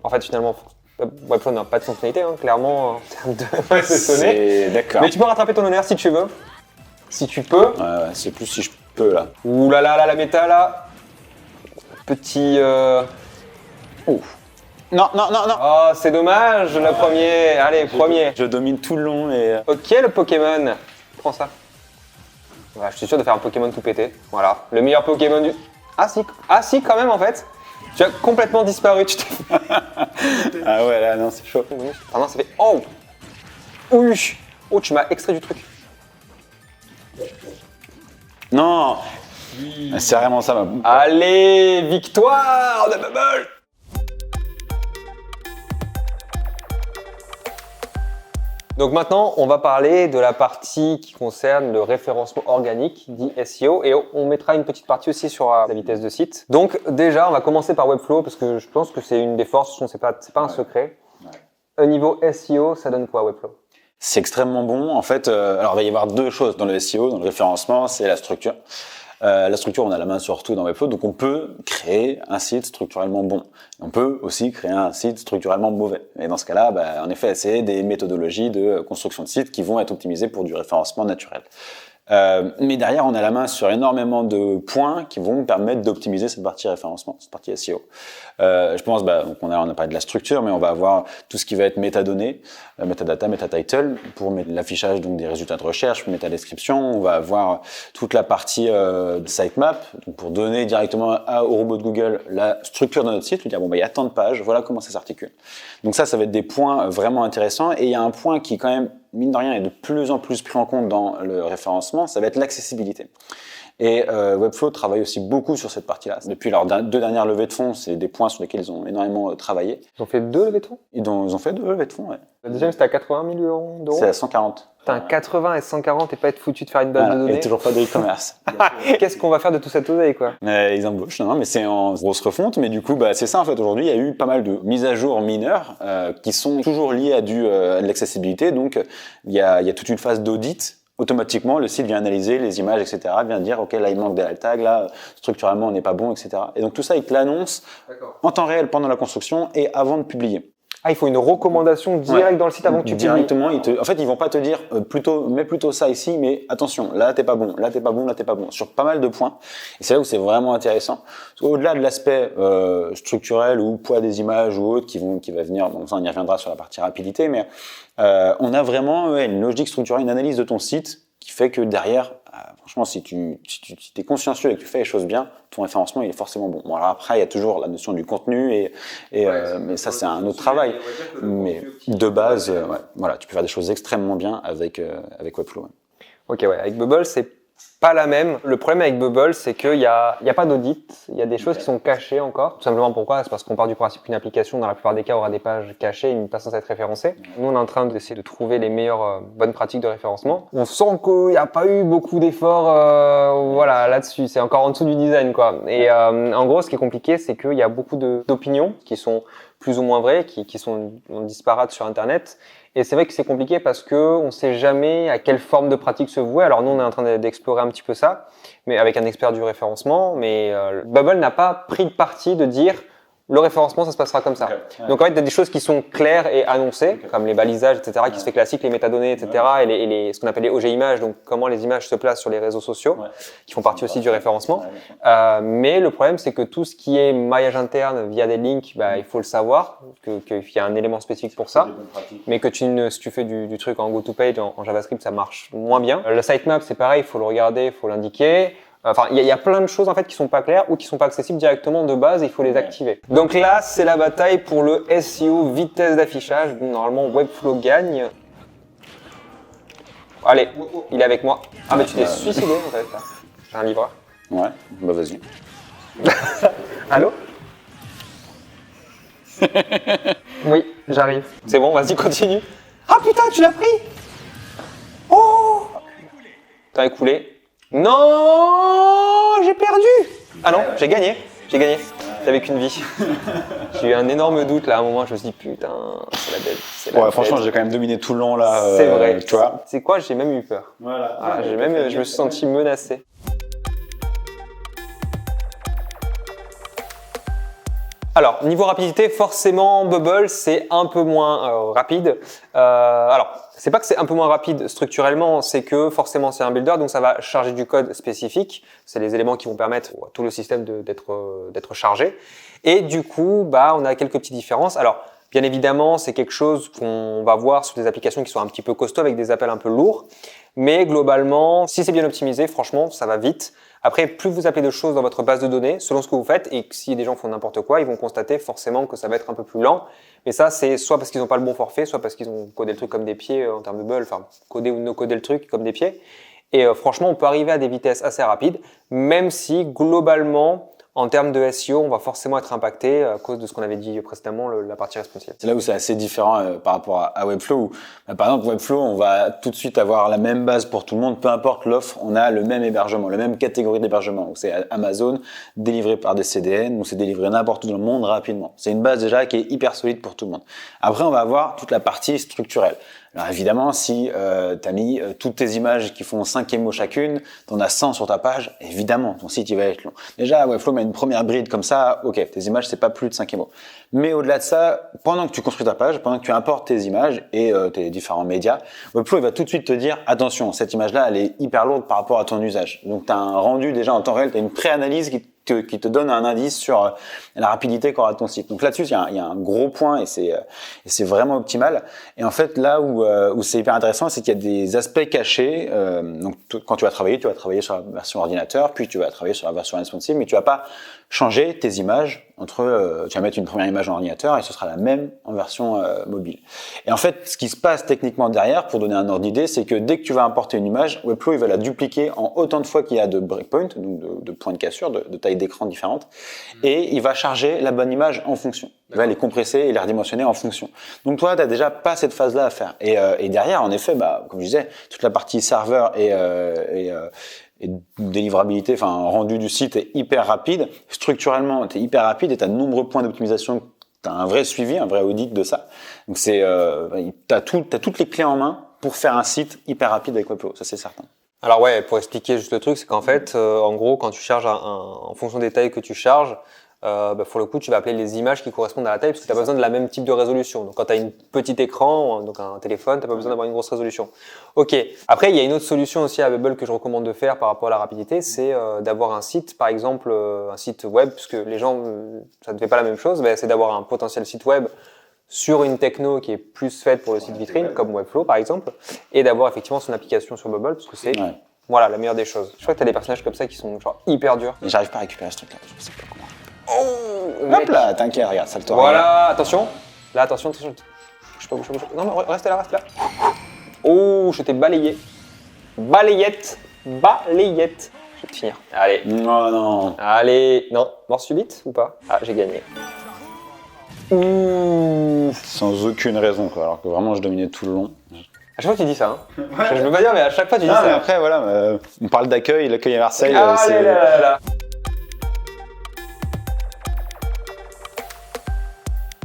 en fait, finalement, Webflow n'a pas de fonctionnalité, hein, clairement, en termes de sonner. D'accord. Mais tu peux rattraper ton honneur si tu veux. Si tu peux. Ouais, c'est plus si je peux, là. Ouh là là, la méta, là. Petit... Ouf. Non. Oh, c'est dommage, le premier. Allez, premier. Je domine tout le long et... Ok, le Pokémon. Prends ça. Ouais, je suis sûr de faire un Pokémon tout pété. Voilà. Le meilleur Pokémon du... Ah si, quand même, en fait. Tu as complètement disparu. Ah ouais, là, non, c'est chaud. Ah non, ça fait... Oh. Oui. Oh, tu m'as extrait du truc. Non. C'est vraiment ça. Allez, victoire de Bubble. Donc maintenant, on va parler de la partie qui concerne le référencement organique, dit SEO, et on mettra une petite partie aussi sur la vitesse de site. Donc déjà, on va commencer par Webflow, parce que je pense que c'est une des forces, c'est pas un secret. Au niveau SEO, ça donne quoi Webflow? C'est extrêmement bon. En fait, alors il va y avoir deux choses dans le SEO, dans le référencement, c'est la structure. La structure, on a la main sur tout dans Webflow, donc on peut créer un site structurellement bon. On peut aussi créer un site structurellement mauvais. Et dans ce cas-là, en effet, c'est des méthodologies de construction de sites qui vont être optimisées pour du référencement naturel. Mais derrière, on a la main sur énormément de points qui vont permettre d'optimiser cette partie référencement, cette partie SEO. Je pense, donc on a parlé de la structure, mais on va avoir tout ce qui va être métadonnées, metadata, metatitle, pour l'affichage donc des résultats de recherche, métadescription. On va avoir toute la partie sitemap, donc pour donner directement au robot de Google la structure de notre site, lui dire il y a tant de pages, voilà comment ça s'articule. Donc ça va être des points vraiment intéressants. Et il y a un point qui quand même, mine de rien, est de plus en plus pris en compte dans le référencement, ça va être l'accessibilité. Et Webflow travaille aussi beaucoup sur cette partie-là. Depuis leurs 2 dernières levées de fonds, c'est des points sur lesquels ils ont énormément travaillé. Ils ont fait 2 levées de fonds? Ils ont fait 2 levées de fonds, ouais. La deuxième, c'était à 80 millions d'euros? C'est à 140. Putain, 80 et 140 et pas être foutu de faire une base de données. Et toujours pas de e-commerce. Qu'est-ce qu'on va faire de toute cette oseille, quoi? Ils embauchent, non, mais c'est en grosse refonte. Mais du coup, c'est ça en fait. Aujourd'hui, il y a eu pas mal de mises à jour mineures qui sont toujours liées à de l'accessibilité. Donc, il y a toute une phase d'audit. Automatiquement, le site vient analyser les images, etc., vient dire, OK, là, il manque des alt tags, là, structurellement, on n'est pas bon, etc. Et donc, tout ça, il te l'annonce en temps réel pendant la construction et avant de publier. Ah, il faut une recommandation directe dans le site avant que tu publies. Directement, en fait, ils vont pas te dire, mets plutôt ça ici, mais attention, là, t'es pas bon, là, t'es pas bon, là, t'es pas bon, sur pas mal de points. Et c'est là où c'est vraiment intéressant. Au-delà de l'aspect structurel ou poids des images ou autre qui va venir, bon, ça, on y reviendra sur la partie rapidité, mais on a vraiment une logique structurelle, une analyse de ton site qui fait que derrière, franchement, si tu es consciencieux et que tu fais les choses bien, ton référencement il est forcément bon. Bon, alors après, il y a toujours la notion du contenu mais ça c'est un autre travail. Mais de base, voilà, tu peux faire des choses extrêmement bien avec Webflow. Ouais. Ok, ouais, avec Bubble, c'est pas la même. Le problème avec Bubble, c'est qu'il y a pas d'audit. Il y a des choses qui sont cachées encore. Tout simplement pourquoi? C'est parce qu'on part du principe qu'une application, dans la plupart des cas, aura des pages cachées, une pas censée être référencée. Nous, on est en train d'essayer de trouver les meilleures bonnes pratiques de référencement. On sent qu'il n'y a pas eu beaucoup d'efforts, voilà, là-dessus. C'est encore en dessous du design, quoi. Et en gros, ce qui est compliqué, c'est qu'il y a beaucoup d'opinions qui sont plus ou moins vraies, qui sont disparates sur Internet. Et c'est vrai que c'est compliqué parce que on sait jamais à quelle forme de pratique se vouer. Alors nous, on est en train d'explorer un petit peu ça, mais avec un expert du référencement. Mais Bubble n'a pas pris de parti de dire le référencement, ça se passera comme ça. Okay, ouais. Donc en fait, il y a des choses qui sont claires et annoncées, comme les balisages, etc., qui se fait classique, les métadonnées, etc., et ce qu'on appelle les OG images, donc comment les images se placent sur les réseaux sociaux, qui font partie aussi du référencement. Mais le problème, c'est que tout ce qui est maillage interne via des links, il faut le savoir, qu'il y a un élément spécifique pour ça, mais que si tu fais du truc en go-to-page, en JavaScript, ça marche moins bien. Le sitemap, c'est pareil, il faut le regarder, il faut l'indiquer. Enfin, il y a plein de choses en fait qui sont pas claires ou qui sont pas accessibles directement de base et il faut les activer. Donc là, c'est la bataille pour le SEO vitesse d'affichage. Bon, normalement, Webflow gagne. Allez, il est avec moi. Ah, mais tu t'es suicidé en fait. Là. J'ai un livreur. Ouais, bah vas-y. Allô? Oui, j'arrive. C'est bon, vas-y, continue. Ah putain, tu l'as pris? Oh! T'as écoulé. Non, j'ai perdu. Ah non, j'ai gagné. J'ai gagné. J'avais qu'une vie. J'ai eu un énorme doute là à un moment. Je me suis dit putain, c'est la belle. Ouais, franchement, j'ai quand même dominé tout le long là. C'est vrai. Tu vois. C'est quoi? J'ai même eu peur. Voilà. Ah, je me suis senti menacé. Alors, niveau rapidité, forcément, Bubble, c'est un peu moins rapide. Alors, c'est pas que c'est un peu moins rapide structurellement, c'est que forcément, c'est un builder, donc ça va charger du code spécifique. C'est les éléments qui vont permettre à tout le système d'être chargé. Et du coup, on a quelques petites différences. Alors, bien évidemment, c'est quelque chose qu'on va voir sur des applications qui sont un petit peu costauds avec des appels un peu lourds. Mais globalement, si c'est bien optimisé, franchement, ça va vite. Après, plus vous appelez de choses dans votre base de données, selon ce que vous faites, et que si des gens font n'importe quoi, ils vont constater forcément que ça va être un peu plus lent. Mais ça, c'est soit parce qu'ils n'ont pas le bon forfait, soit parce qu'ils ont codé le truc comme des pieds en termes de Bubble, enfin, codé ou no codé le truc comme des pieds. Et franchement, on peut arriver à des vitesses assez rapides, même si globalement, en termes de SEO, on va forcément être impacté à cause de ce qu'on avait dit précédemment, la partie responsive. C'est là où c'est assez différent par rapport à Webflow. Où, par exemple, Webflow, on va tout de suite avoir la même base pour tout le monde, peu importe l'offre, on a le même hébergement, la même catégorie d'hébergement. C'est Amazon, délivré par des CDN, ou c'est délivré n'importe où dans le monde rapidement. C'est une base déjà qui est hyper solide pour tout le monde. Après, on va avoir toute la partie structurelle. Alors évidemment, si tu as mis toutes tes images qui font 5 mots chacune, tu en as 100 sur ta page, évidemment, ton site il va être long. Déjà, Webflow met une première bride comme ça, ok, tes images, c'est pas plus de 5 mots. Mais au-delà de ça, pendant que tu construis ta page, pendant que tu importes tes images et tes différents médias, Webflow il va tout de suite te dire, attention, cette image-là, elle est hyper lourde par rapport à ton usage. Donc tu as un rendu déjà en temps réel, tu as une pré-analyse qui te donne un indice sur la rapidité qu'aura ton site. Donc là-dessus, il y a un gros point et c'est vraiment optimal. Et en fait, là où c'est hyper intéressant, c'est qu'il y a des aspects cachés. Donc quand tu vas travailler sur la version ordinateur, puis tu vas travailler sur la version responsive, mais tu vas pas changer tes images tu vas mettre une première image en ordinateur et ce sera la même en version mobile. Et en fait, ce qui se passe techniquement derrière, pour donner un ordre d'idée, c'est que dès que tu vas importer une image, Webflow il va la dupliquer en autant de fois qu'il y a de breakpoints, donc de points de cassure, de taille d'écran différentes, et il va charger la bonne image en fonction. Il va les compresser et les redimensionner en fonction. Donc toi, tu n'as déjà pas cette phase-là à faire. Et derrière, en effet, comme je disais, toute la partie serveur et délivrabilité, enfin rendu du site est hyper rapide. Structurellement, tu es hyper rapide et tu as de nombreux points d'optimisation. Tu as un vrai suivi, un vrai audit de ça. Donc t'as toutes les clés en main pour faire un site hyper rapide avec Webflow, ça c'est certain. Alors ouais, pour expliquer juste le truc, c'est qu'en fait, en gros, quand tu charges en fonction des tailles que tu charges, pour le coup, tu vas appeler les images qui correspondent à la taille parce que tu n'as pas besoin de la même type de résolution. Donc quand tu as un petit écran, donc un téléphone, tu n'as pas besoin d'avoir une grosse résolution. Ok. Après, il y a une autre solution aussi à Bubble que je recommande de faire par rapport à la rapidité, c'est d'avoir un site, par exemple un site web, parce que les gens, ça ne fait pas la même chose, c'est d'avoir un potentiel site web sur une techno qui est plus faite pour le site vitrine, comme Webflow par exemple, et d'avoir effectivement son application sur Bubble, parce que c'est voilà, la meilleure des choses. Je crois que tu as des personnages comme ça qui sont genre hyper durs. Mais j'arrive pas à récupérer ce truc-là, je sais pas comment. Oh, hop là, t'inquiète, regarde, ça le tourne. Voilà, attention. Là, attention. Bouge pas. Non, reste là. Oh, je t'ai balayé. Balayette. Je vais te finir. Allez. Non. Allez. Non, mort subite ou pas? Ah, j'ai gagné. Ouh. Sans aucune raison, quoi. Alors que vraiment, je dominais tout le long. À chaque fois, tu dis ça. Hein. Je veux pas dire, mais à chaque fois, tu dis ça. Mais après, voilà, on parle d'accueil, l'accueil à Marseille. Là.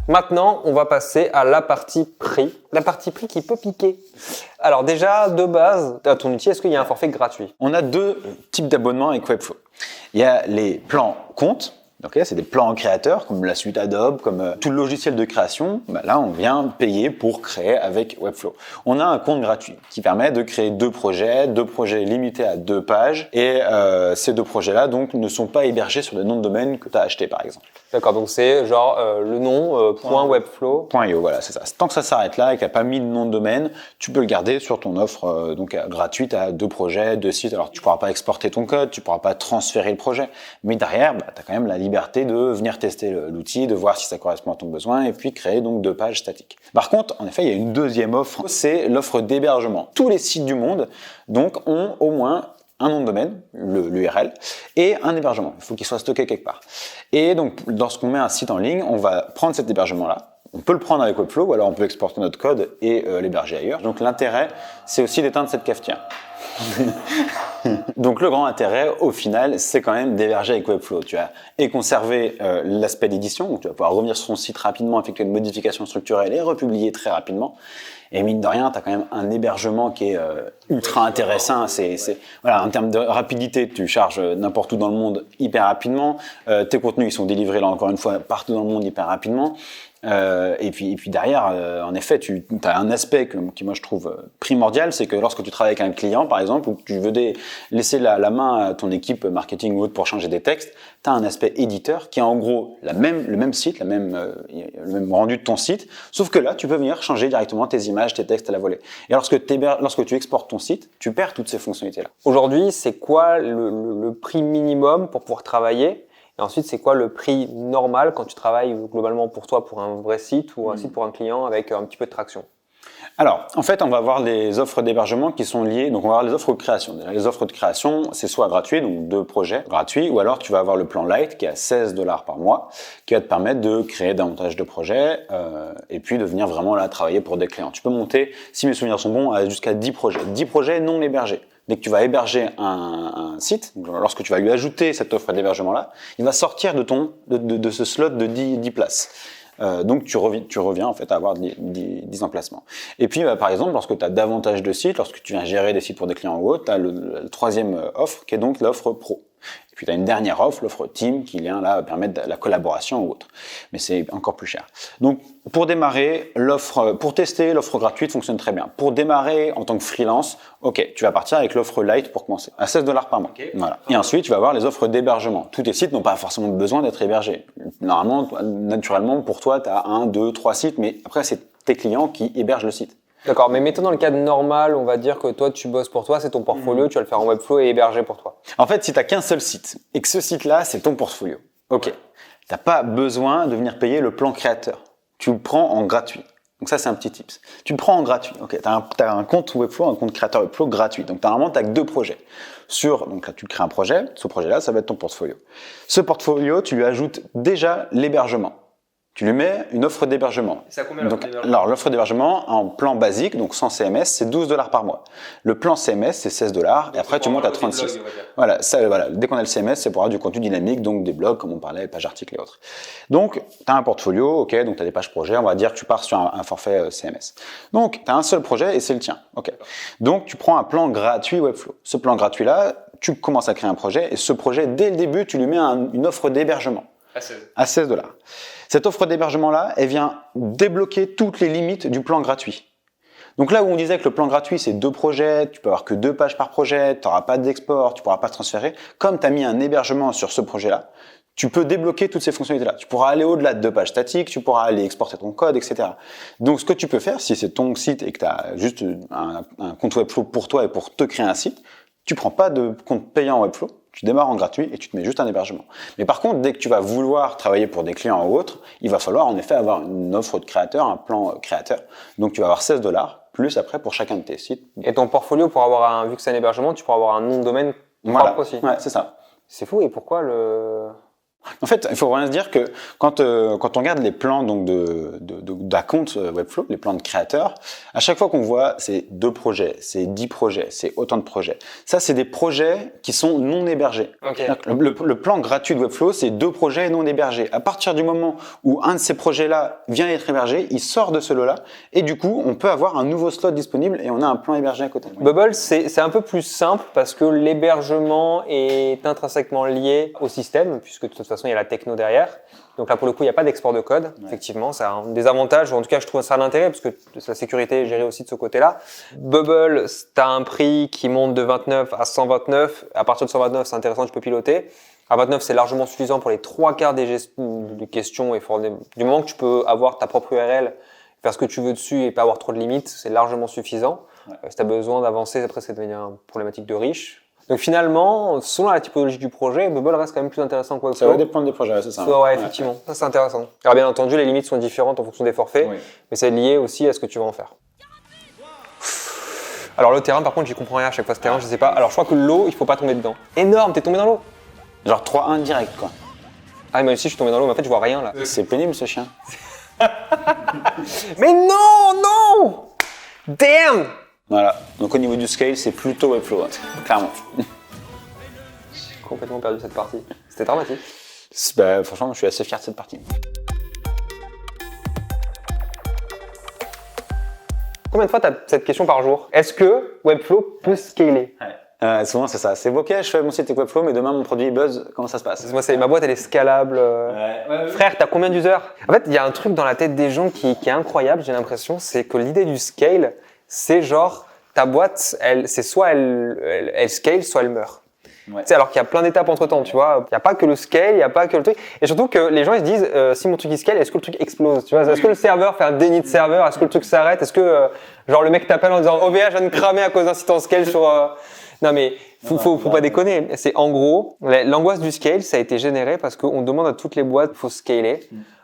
Maintenant, on va passer à la partie prix. La partie prix qui peut piquer. Alors déjà, de base, à ton outil, est-ce qu'il y a un forfait gratuit? On a deux types d'abonnements avec Webflow. Il y a les plans compte. Okay, c'est des plans créateurs comme la suite Adobe, comme tout le logiciel de création. Là, on vient payer pour créer avec Webflow. On a un compte gratuit qui permet de créer deux projets limités à 2 pages. Et ces 2 projets-là, donc, ne sont pas hébergés sur le nom de domaine que tu as acheté, par exemple. D'accord, donc c'est genre le nom .webflow. .io, voilà, c'est ça. Tant que ça s'arrête là et qu'il n'y a pas mis de nom de domaine, tu peux le garder sur ton offre gratuite à 2 projets, 2 sites. Alors, tu pourras pas exporter ton code, tu pourras pas transférer le projet, mais derrière, tu as quand même la liberté de venir tester l'outil, de voir si ça correspond à ton besoin et puis créer donc 2 pages statiques. Par contre, en effet, il y a une deuxième offre, c'est l'offre d'hébergement. Tous les sites du monde donc ont au moins un nom de domaine, l'URL, et un hébergement. Il faut qu'il soit stocké quelque part. Et donc, lorsqu'on met un site en ligne, on va prendre cet hébergement-là. On peut le prendre avec Webflow, ou alors on peut exporter notre code et l'héberger ailleurs. Donc, l'intérêt, c'est aussi d'éteindre cette cafetière. Donc, le grand intérêt, au final, c'est quand même d'héberger avec Webflow. Tu as et conserver l'aspect d'édition, donc tu vas pouvoir revenir sur ton site rapidement, effectuer une modification structurelle et republier très rapidement. Et mine de rien, tu as quand même un hébergement qui est ultra intéressant. Voilà, en termes de rapidité, tu charges n'importe où dans le monde hyper rapidement. Tes contenus, ils sont délivrés, là encore une fois, partout dans le monde hyper rapidement. Et puis derrière, en effet, tu as un aspect qui moi je trouve primordial, c'est que lorsque tu travailles avec un client, par exemple, ou que tu veux laisser la main à ton équipe marketing ou autre pour changer des textes, tu as un aspect éditeur qui est en gros le même site, le même rendu de ton site, sauf que là, tu peux venir changer directement tes images, tes textes à la volée. Et lorsque tu exportes ton site, tu perds toutes ces fonctionnalités-là. Aujourd'hui, c'est quoi le prix minimum pour pouvoir travailler? Et ensuite, c'est quoi le prix normal quand tu travailles globalement pour toi, pour un vrai site ou un site pour un client avec un petit peu de traction? Alors, en fait, on va avoir les offres d'hébergement qui sont liées. Donc, on va avoir les offres de création. Les offres de création, c'est soit gratuit, donc 2 projets gratuits, ou alors tu vas avoir le plan Lite qui est à $16 par mois, qui va te permettre de créer davantage de projets et puis de venir vraiment là travailler pour des clients. Tu peux monter, si mes souvenirs sont bons, jusqu'à 10 projets. 10 projets non hébergés. Dès que tu vas héberger un site, lorsque tu vas lui ajouter cette offre d'hébergement-là, il va sortir de ce slot de 10 places. Donc tu reviens en fait à avoir 10 emplacements. Et puis par exemple, lorsque tu as davantage de sites, lorsque tu viens gérer des sites pour des clients ou autres, tu as le troisième offre qui est donc l'offre pro. Et puis tu as une dernière offre, l'offre team, qui vient là permettre la collaboration ou autre. Mais c'est encore plus cher. Donc pour démarrer, pour tester, l'offre gratuite fonctionne très bien. Pour démarrer en tant que freelance, ok, tu vas partir avec l'offre Lite pour commencer, à $16 par mois. Okay. Voilà. Et ensuite, tu vas avoir les offres d'hébergement. Tous tes sites n'ont pas forcément besoin d'être hébergés. Normalement, naturellement, pour toi, tu as 1, 2, 3 sites, mais après, c'est tes clients qui hébergent le site. D'accord, mais mettons dans le cadre normal, on va dire que toi, tu bosses pour toi, c'est ton portfolio, tu vas le faire en Webflow et héberger pour toi. En fait, si tu n'as qu'un seul site et que ce site-là, c'est ton portfolio, ok, tu n'as pas besoin de venir payer le plan créateur. Tu le prends en gratuit. Donc ça, c'est un petit tips. Tu le prends en gratuit. Ok, tu as un compte Webflow, un compte créateur Webflow gratuit. Donc normalement, tu n'as que 2 projets. Donc là, tu crées un projet. Ce projet-là, ça va être ton portfolio. Ce portfolio, tu lui ajoutes déjà l'hébergement. Tu lui mets une offre d'hébergement. C'est à combien l'offre d'hébergement ? Alors, l'offre d'hébergement en plan basique, donc sans CMS, c'est $12 par mois. Le plan CMS, c'est $16 et après tu montes à 36. Voilà, dès qu'on a le CMS, c'est pour avoir du contenu dynamique, donc des blogs, comme on parlait, pages articles et autres. Donc, tu as un portfolio, ok, donc tu as des pages projets, on va dire que tu pars sur un forfait CMS. Donc, tu as un seul projet et c'est le tien. Ok. Donc, tu prends un plan gratuit Webflow. Ce plan gratuit-là, tu commences à créer un projet et ce projet, dès le début, tu lui mets une offre d'hébergement. À $16. Cette offre d'hébergement-là, elle vient débloquer toutes les limites du plan gratuit. Donc là où on disait que le plan gratuit, c'est 2 projets, tu peux avoir que 2 pages par projet, tu n'auras pas d'export, tu pourras pas transférer. Comme tu as mis un hébergement sur ce projet-là, tu peux débloquer toutes ces fonctionnalités-là. Tu pourras aller au-delà de 2 pages statiques, tu pourras aller exporter ton code, etc. Donc ce que tu peux faire, si c'est ton site et que tu as juste un compte Webflow pour toi et pour te créer un site, tu prends pas de compte payant Webflow, tu démarres en gratuit et tu te mets juste un hébergement. Mais par contre, dès que tu vas vouloir travailler pour des clients ou autres, il va falloir en effet avoir une offre de créateur, un plan créateur. Donc tu vas avoir $16 plus après pour chacun de tes sites. Et ton portfolio, vu que c'est un hébergement, tu pourras avoir un nom de domaine propre aussi. Ouais, c'est ça. C'est fou. Et pourquoi le En fait, il faut vraiment se dire que quand on regarde les plans donc d'un compte Webflow, les plans de créateurs, à chaque fois qu'on voit c'est 2 projets, c'est 10 projets, c'est autant de projets. Ça, c'est des projets qui sont non hébergés. Okay. Le plan gratuit de Webflow, c'est 2 projets non hébergés. À partir du moment où un de ces projets-là vient être hébergé, il sort de ce lot-là et du coup, on peut avoir un nouveau slot disponible et on a un plan hébergé à côté. Bubble, c'est un peu plus simple parce que l'hébergement est intrinsèquement lié au système puisque de toute façon, il y a la techno derrière. Donc là, pour le coup, il n'y a pas d'export de code. Ouais. Effectivement, ça a un des avantages, ou en tout cas, je trouve ça l'intérêt parce que la sécurité est gérée aussi de ce côté-là. Bubble, tu as un prix qui monte de 29 à 129. À partir de 129, c'est intéressant, tu peux piloter. À 29, c'est largement suffisant pour les 3/4 des questions et du moment que tu peux avoir ta propre URL, faire ce que tu veux dessus et pas avoir trop de limites, c'est largement suffisant. Ouais. Si tu as besoin d'avancer, après, ça devient une problématique de riche. Donc finalement, selon la typologie du projet, Bubble reste quand même plus intéressant que Webflow. Ça va dépendre des projets, c'est ça. Ouais, effectivement. Ça, c'est intéressant. Alors bien entendu, les limites sont différentes en fonction des forfaits, oui. Mais c'est lié aussi à ce que tu vas en faire. Alors le terrain, par contre, j'y comprends rien à chaque fois. Ce terrain, je sais pas. Alors je crois que l'eau, il faut pas tomber dedans. Énorme, t'es tombé dans l'eau. Genre 3-1 direct, quoi. Ah, mais aussi, je suis tombé dans l'eau, mais en fait, je vois rien là. C'est pénible ce chien. Mais non. Damn. Voilà, donc au niveau du scale, c'est plutôt Webflow, clairement. J'ai complètement perdu cette partie. C'était dramatique. Bah, franchement, je suis assez fier de cette partie. Combien de fois tu as cette question par jour? Est-ce que Webflow peut scaler? Souvent, c'est ça. C'est OK, je fais mon site avec Webflow, mais demain, mon produit buzz, comment ça se passe? Moi, ma boîte, elle est scalable. Ouais. Frère, t'as combien d'users? En fait, il y a un truc dans la tête des gens qui est incroyable, j'ai l'impression, c'est que l'idée du scale, c'est genre, ta boîte, c'est soit elle scale, soit elle meurt. Ouais. Alors qu'il y a plein d'étapes entre temps, tu vois. Il n'y a pas que le scale, il n'y a pas que le truc. Et surtout que les gens, ils se disent, si mon truc il scale, est-ce que le truc explose, tu vois? Est-ce que le serveur fait un déni de serveur? Est-ce que le truc s'arrête? Est-ce que, genre, le mec t'appelle en disant, OVH, je viens de cramer à cause d'un site en scale sur, Non, mais faut pas déconner. C'est en gros, l'angoisse du scale, ça a été généré parce qu'on demande à toutes les boîtes, faut scaler.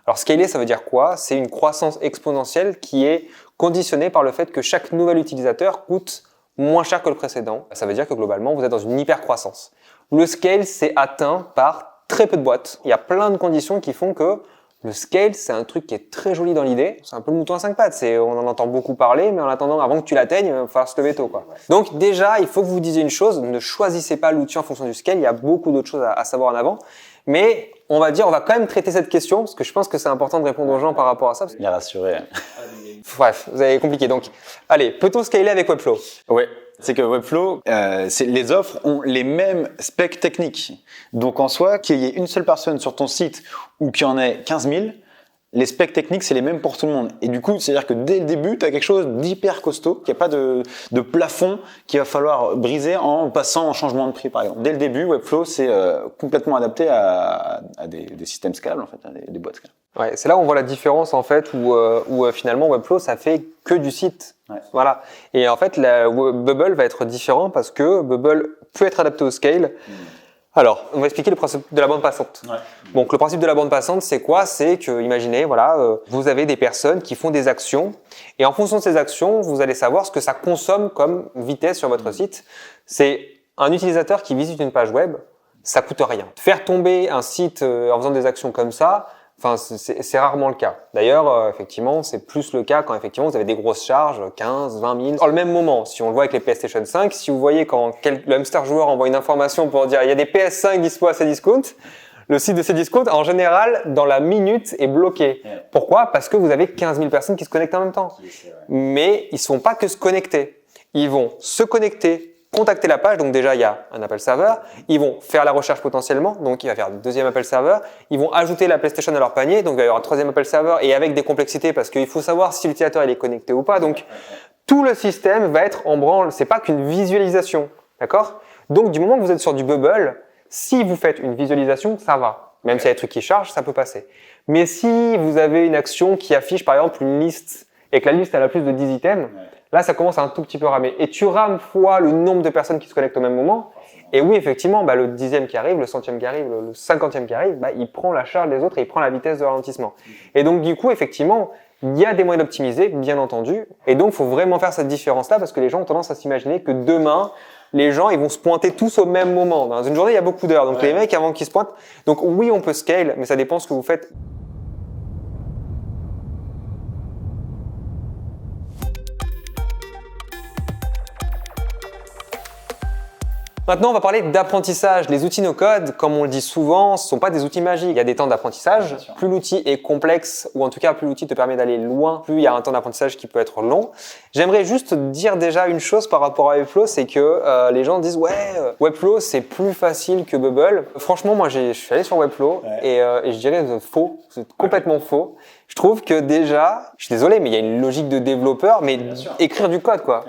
Alors, scaler, ça veut dire quoi? C'est une croissance exponentielle qui est conditionnée par le fait que chaque nouvel utilisateur coûte moins cher que le précédent. Ça veut dire que globalement, vous êtes dans une hyper-croissance. Le scale, c'est atteint par très peu de boîtes. Il y a plein de conditions qui font que le scale, c'est un truc qui est très joli dans l'idée. C'est un peu le mouton à 5 pattes. On en entend beaucoup parler, mais en attendant, avant que tu l'atteignes, il va falloir se lever tôt, quoi. Donc déjà, il faut que vous vous disiez une chose, ne choisissez pas l'outil en fonction du scale. Il y a beaucoup d'autres choses à savoir en avant. Mais on va quand même traiter cette question, parce que je pense que c'est important de répondre aux gens par rapport à ça. Les rassurer. Bref, vous avez compliqué. Donc, allez, peut-on scaler avec Webflow? Oui. C'est que Webflow, les offres ont les mêmes specs techniques. Donc en soi, qu'il y ait une seule personne sur ton site ou qu'il y en ait 15 000, les specs techniques, c'est les mêmes pour tout le monde. Et du coup, c'est-à-dire que dès le début, tu as quelque chose d'hyper costaud, qu'il n'y a pas de plafond qu'il va falloir briser en passant en changement de prix, par exemple. Dès le début, Webflow, c'est complètement adapté à des systèmes scalables, en fait, à des boîtes scalables. Ouais, c'est là où on voit la différence, en fait, où finalement Webflow, ça fait que du site. Ouais. Voilà. Et en fait, Bubble va être différent parce que Bubble peut être adapté au scale. Alors, on va expliquer le principe de la bande passante. Ouais. Donc, le principe de la bande passante, c'est quoi? C'est que, imaginez, vous avez des personnes qui font des actions et en fonction de ces actions, vous allez savoir ce que ça consomme comme vitesse sur votre site. C'est un utilisateur qui visite une page web, ça coûte rien. Faire tomber un site en faisant des actions comme ça, c'est rarement le cas. D'ailleurs, effectivement, c'est plus le cas quand effectivement vous avez des grosses charges, 15, 20 000. En le même moment, si on le voit avec les PlayStation 5, si vous voyez quand le hamster joueur envoie une information pour dire il y a des PS5 dispo à Cdiscount, le site de Cdiscount, en général, dans la minute, est bloqué. Yeah. Pourquoi? Parce que vous avez 15 000 personnes qui se connectent en même temps. Mais ils ne sont pas que se connecter. Ils vont se connecter, contacter la page, donc déjà il y a un appel serveur, ils vont faire la recherche potentiellement, donc il va faire un deuxième appel serveur, ils vont ajouter la PlayStation à leur panier, donc il va y avoir un troisième appel serveur et avec des complexités parce qu'il faut savoir si l'utilisateur il est connecté ou pas, donc tout le système va être en branle, c'est pas qu'une visualisation, d'accord? Donc du moment que vous êtes sur du Bubble, si vous faites une visualisation, ça va, même s'il y a des trucs qui chargent, ça peut passer. Mais si vous avez une action qui affiche par exemple une liste et que la liste elle a plus de 10 items, là, ça commence à un tout petit peu ramer. Et tu rames fois le nombre de personnes qui se connectent au même moment. Et oui, effectivement, le 10e qui arrive, le 100e qui arrive, le 50e qui arrive, il prend la charge des autres et il prend la vitesse de ralentissement. Et donc, du coup, effectivement, Il y a des moyens d'optimiser, bien entendu. Et donc, il faut vraiment faire cette différence-là parce que les gens ont tendance à s'imaginer que demain, les gens, ils vont se pointer tous au même moment. Dans une journée, il y a beaucoup d'heures. Donc, les mecs, avant qu'ils se pointent. Donc, oui, on peut scale, mais ça dépend ce que vous faites. Maintenant, on va parler d'apprentissage. Les outils no-code, comme on le dit souvent, ce ne sont pas des outils magiques. Il y a des temps d'apprentissage. Plus l'outil est complexe, ou en tout cas, plus l'outil te permet d'aller loin, plus il y a un temps d'apprentissage qui peut être long. J'aimerais juste dire déjà une chose par rapport à Webflow, c'est que les gens disent « Ouais, Webflow, c'est plus facile que Bubble ». Franchement, moi, je suis allé sur Webflow et je dirais faux. C'est complètement faux. Je trouve que déjà, je suis désolé, mais il y a une logique de développeur, mais écrire du code, quoi.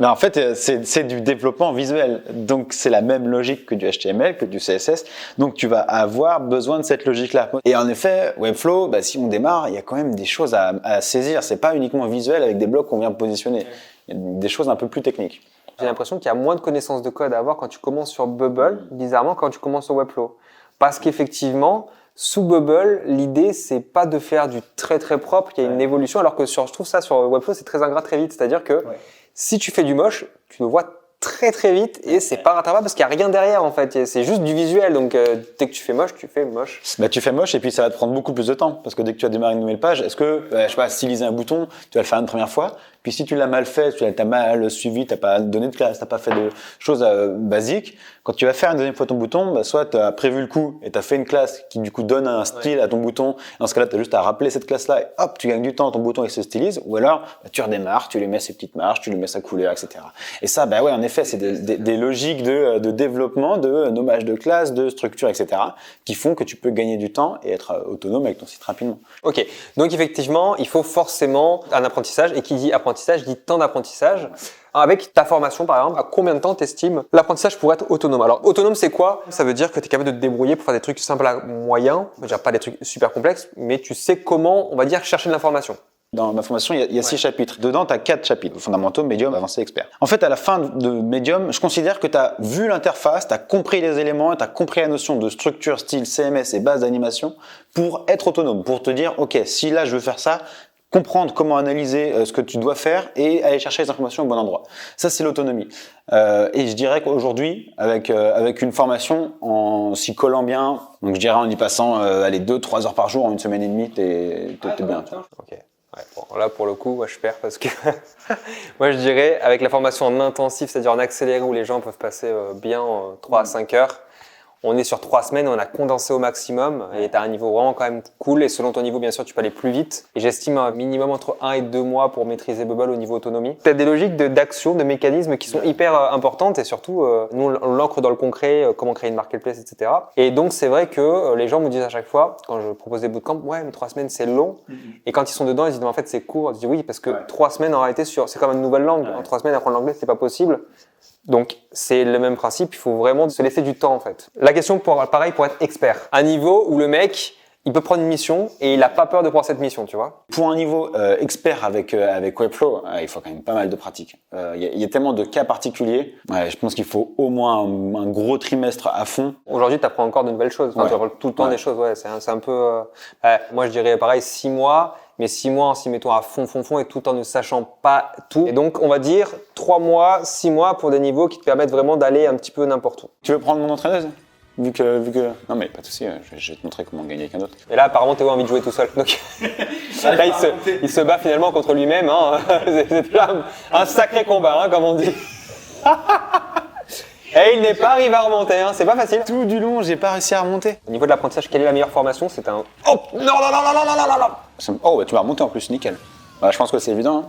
Mais en fait, c'est du développement visuel. Donc, c'est la même logique que du HTML, que du CSS. Donc, tu vas avoir besoin de cette logique-là. Et en effet, Webflow, si on démarre, il y a quand même des choses à saisir. C'est pas uniquement visuel avec des blocs qu'on vient positionner. Il y a des choses un peu plus techniques. J'ai l'impression qu'il y a moins de connaissances de code à avoir quand tu commences sur Bubble, bizarrement, quand tu commences sur Webflow. Parce qu'effectivement, sous Bubble, l'idée, c'est pas de faire du très très propre, il y a une évolution, alors que je trouve ça sur Webflow, c'est très ingrat très vite. C'est-à-dire que si tu fais du moche, tu le vois très très vite et c'est pas rattrapable parce qu'il n'y a rien derrière en fait. C'est juste du visuel. Donc dès que tu fais moche, tu fais moche. Tu fais moche et puis ça va te prendre beaucoup plus de temps parce que dès que tu as démarré une nouvelle page, est-ce que, je sais pas, styliser un bouton, tu vas le faire une première fois. Puis si tu l'as mal fait, tu l'as mal suivi, t'as pas donné de classe, t'as pas fait de choses basiques, quand tu vas faire une deuxième fois ton bouton, soit tu as prévu le coup et tu as fait une classe qui du coup donne un style à ton bouton. Dans ce cas-là, tu as juste à rappeler cette classe-là et hop, tu gagnes du temps, ton bouton il se stylise. Ou alors, tu redémarres, tu lui mets ses petites marches, tu lui mets sa couleur, etc. Et ça, en effet, c'est des logiques de développement, de nommage de classe, de structure, etc. qui font que tu peux gagner du temps et être autonome avec ton site rapidement. Ok, donc effectivement, il faut forcément un apprentissage et qui dit apprentissage dit temps d'apprentissage. Avec ta formation, par exemple, à combien de temps t'estimes l'apprentissage pour être autonome? Alors, autonome, c'est quoi? Ça veut dire que tu es capable de te débrouiller pour faire des trucs simples à moyens, on va dire pas des trucs super complexes, mais tu sais comment, on va dire, chercher de l'information. Dans ma formation, il y a 6 chapitres. Dedans, tu as 4 chapitres. Fondamentaux, médium, avancé, expert. En fait, à la fin de médium, je considère que tu as vu l'interface, tu as compris les éléments, tu as compris la notion de structure, style, CMS et base d'animation pour être autonome, pour te dire, OK, si là, je veux faire ça, comprendre comment analyser ce que tu dois faire et aller chercher les informations au bon endroit. Ça, c'est l'autonomie. Et je dirais qu'aujourd'hui, avec une formation, en s'y collant bien, donc je dirais en y passant 2-3 heures par jour en une semaine et demie, t'es bien. Ok. Ouais, bon, là, pour le coup, moi, je perds parce que moi, je dirais, avec la formation en intensif, c'est-à-dire en accéléré où les gens peuvent passer bien 3 à 5 heures, on est sur 3 semaines, on a condensé au maximum et tu as un niveau vraiment quand même cool. Et selon ton niveau, bien sûr, tu peux aller plus vite. Et j'estime un minimum entre 1 et 2 mois pour maîtriser Bubble au niveau autonomie. Tu as des logiques d'action, de mécanismes qui sont hyper importantes et surtout, nous, on l'ancre dans le concret, comment créer une marketplace, etc. Et donc, c'est vrai que les gens me disent à chaque fois, quand je propose des bootcamps, ouais, mais 3 semaines, c'est long. Et quand ils sont dedans, ils disent, mais en fait, c'est court. Je dis oui, parce que 3 semaines, en réalité, c'est comme une nouvelle langue. En 3 semaines, apprendre l'anglais, c'est pas possible. Donc, c'est le même principe, il faut vraiment se laisser du temps en fait. La question, pareil, pour être expert. Un niveau où le mec, il peut prendre une mission et il n'a pas peur de prendre cette mission, tu vois. Pour un niveau expert avec Webflow, il faut quand même pas mal de pratique. Il y a tellement de cas particuliers. Je pense qu'il faut au moins un gros trimestre à fond. Aujourd'hui, tu apprends encore de nouvelles choses. Enfin, tu apprends tout le temps des choses. Ouais, c'est un peu... moi, je dirais pareil, 6 mois. Mais 6 mois en s'y mettant à fond et tout en ne sachant pas tout. Et donc, on va dire 3 mois, 6 mois pour des niveaux qui te permettent vraiment d'aller un petit peu n'importe où. Tu veux prendre mon entraîneuse ? Vu que... Non mais pas de souci, je vais te montrer comment gagner quelqu'un d'autre. Et là, apparemment, Théo a envie de jouer tout seul. Donc là, il se bat finalement contre lui-même. Hein. C'est un sacré combat, hein, comme on dit. Et il n'est pas arrivé à remonter, hein. C'est pas facile. Tout du long, j'ai pas réussi à remonter. Au niveau de l'apprentissage, quelle est la meilleure formation? C'est un... Oh non. Oh, tu m'as remonté en plus, nickel. Je pense que c'est évident. Hein.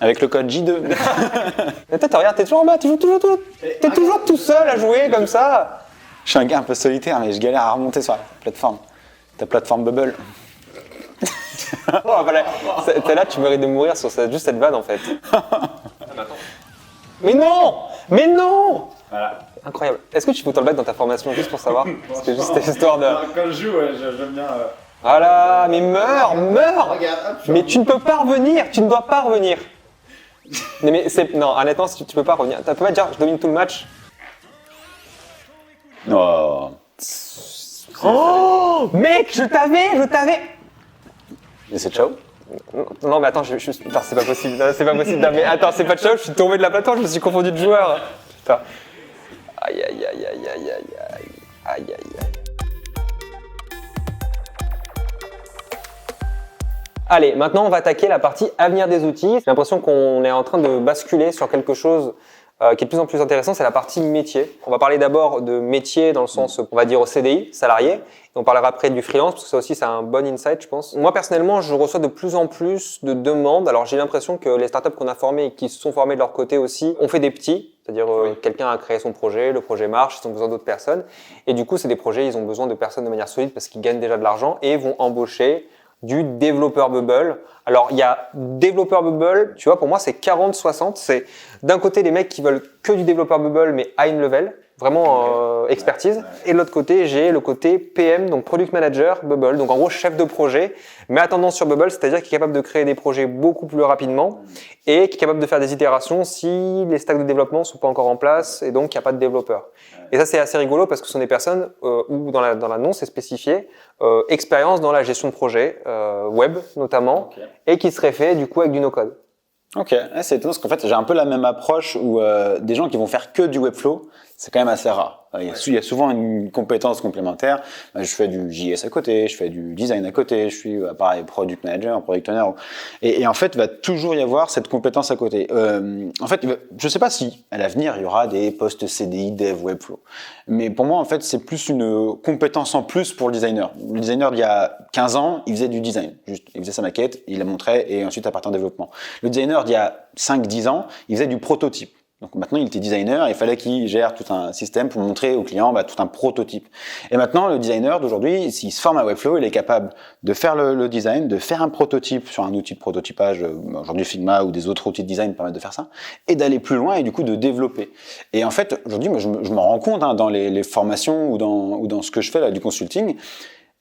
Avec le code J2. Mais toi, regarde, t'es toujours en bas, t'es toujours tout seul à jouer comme ça. Je suis un gars un peu solitaire, mais je galère à remonter sur la plateforme. Ta plateforme Bubble. Là, tu mérites de mourir sur juste cette vanne en fait. Mais non Voilà. Incroyable. Est-ce que tu peux t'en le mettre dans ta formation juste pour savoir? C'était juste histoire de... Quand je joue, j'aime bien... Voilà, mais meurs. Regarde, mais tu ne peux pas revenir, tu ne dois pas revenir. Non, honnêtement, tu peux pas revenir. Tu peux pas dire, je domine tout le match. Non. Oh, mec, je t'avais. Et c'est ciao. Non, mais attends, non, c'est pas possible. Non, c'est pas possible. Non, mais attends, c'est pas de ciao, je suis tombé de la plateforme, je me suis confondu de joueur. Putain. Aïe, aïe, aïe, aïe, aïe, aïe, aïe, aïe, aïe, aïe. Allez, maintenant on va attaquer la partie avenir des outils. J'ai l'impression qu'on est en train de basculer sur quelque chose qui est de plus en plus intéressant, c'est la partie métier. On va parler d'abord de métier dans le sens, on va dire au CDI, salarié, et on parlera après du freelance, parce que ça aussi c'est un bon insight, je pense. Moi personnellement, je reçois de plus en plus de demandes. Alors j'ai l'impression que les startups qu'on a formées et qui se sont formées de leur côté aussi ont fait des petits, c'est-à-dire quelqu'un a créé son projet, le projet marche, ils ont besoin d'autres personnes, et du coup c'est des projets, ils ont besoin de personnes de manière solide parce qu'ils gagnent déjà de l'argent et vont embaucher du développeur Bubble. Alors, il y a développeur Bubble, tu vois, pour moi, c'est 40-60. C'est d'un côté les mecs qui veulent que du développeur Bubble, mais high level, vraiment expertise. Et de l'autre côté, j'ai le côté PM, donc Product Manager Bubble, donc en gros chef de projet, mais à tendance sur Bubble, c'est-à-dire qui est capable de créer des projets beaucoup plus rapidement et qui est capable de faire des itérations si les stacks de développement sont pas encore en place et donc il n'y a pas de développeur. Et ça, c'est assez rigolo parce que ce sont des personnes où dans l'annonce, c'est spécifié expérience dans la gestion de projet, web notamment, et qui serait fait du coup avec du no-code. Ok, c'est étonnant parce qu'en fait j'ai un peu la même approche où des gens qui vont faire que du Webflow, c'est quand même assez rare. Il y a souvent une compétence complémentaire. Je fais du JS à côté, je fais du design à côté, je suis pareil product manager, product owner. Et en fait, il va toujours y avoir cette compétence à côté. En fait, je sais pas si à l'avenir il y aura des postes CDI Dev Webflow. Mais pour moi, en fait, c'est plus une compétence en plus pour le designer. Le designer d'il y a 15 ans, il faisait du design. Juste, il faisait sa maquette, il la montrait et ensuite à partir en développement. Le designer d'il y a 5-10 ans, il faisait du prototype. Donc maintenant, il était designer, il fallait qu'il gère tout un système pour montrer au client tout un prototype. Et maintenant, le designer d'aujourd'hui, s'il se forme à Webflow, il est capable de faire le design, de faire un prototype sur un outil de prototypage, aujourd'hui Figma ou des autres outils de design permettent de faire ça, et d'aller plus loin et du coup de développer. Et en fait, aujourd'hui, moi, je m'en rends compte dans les formations ou dans ce que je fais là du consulting.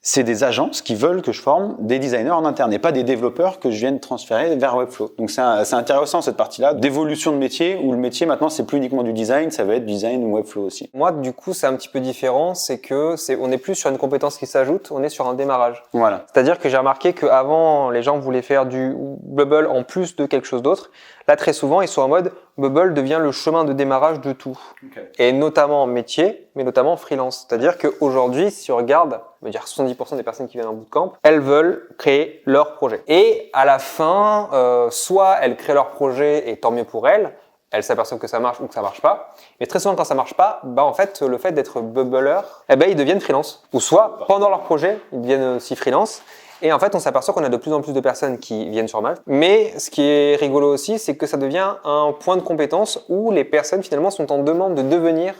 C'est des agences qui veulent que je forme des designers en interne et pas des développeurs que je vienne transférer vers Webflow. Donc c'est intéressant cette partie-là d'évolution de métier où le métier maintenant c'est plus uniquement du design, ça va être design ou Webflow aussi. Moi du coup c'est un petit peu différent, on est plus sur une compétence qui s'ajoute, on est sur un démarrage. Voilà. C'est-à-dire que j'ai remarqué qu'avant les gens voulaient faire du Bubble en plus de quelque chose d'autre. Là très souvent ils sont en mode Bubble devient le chemin de démarrage de tout. Okay. Et notamment en métier, mais notamment en freelance. C'est-à-dire qu'aujourd'hui si on regarde, on va dire 70% des personnes qui viennent en bootcamp, elles veulent créer leur projet. Et à la fin, soit elles créent leur projet et tant mieux pour elles s'aperçoivent que ça marche ou que ça marche pas. Mais très souvent quand ça marche pas, en fait le fait d'être bubbler, ils deviennent freelance. Ou soit pendant leur projet, ils deviennent aussi freelance. Et en fait, on s'aperçoit qu'on a de plus en plus de personnes qui viennent sur Malte. Mais ce qui est rigolo aussi, c'est que ça devient un point de compétence où les personnes finalement sont en demande de devenir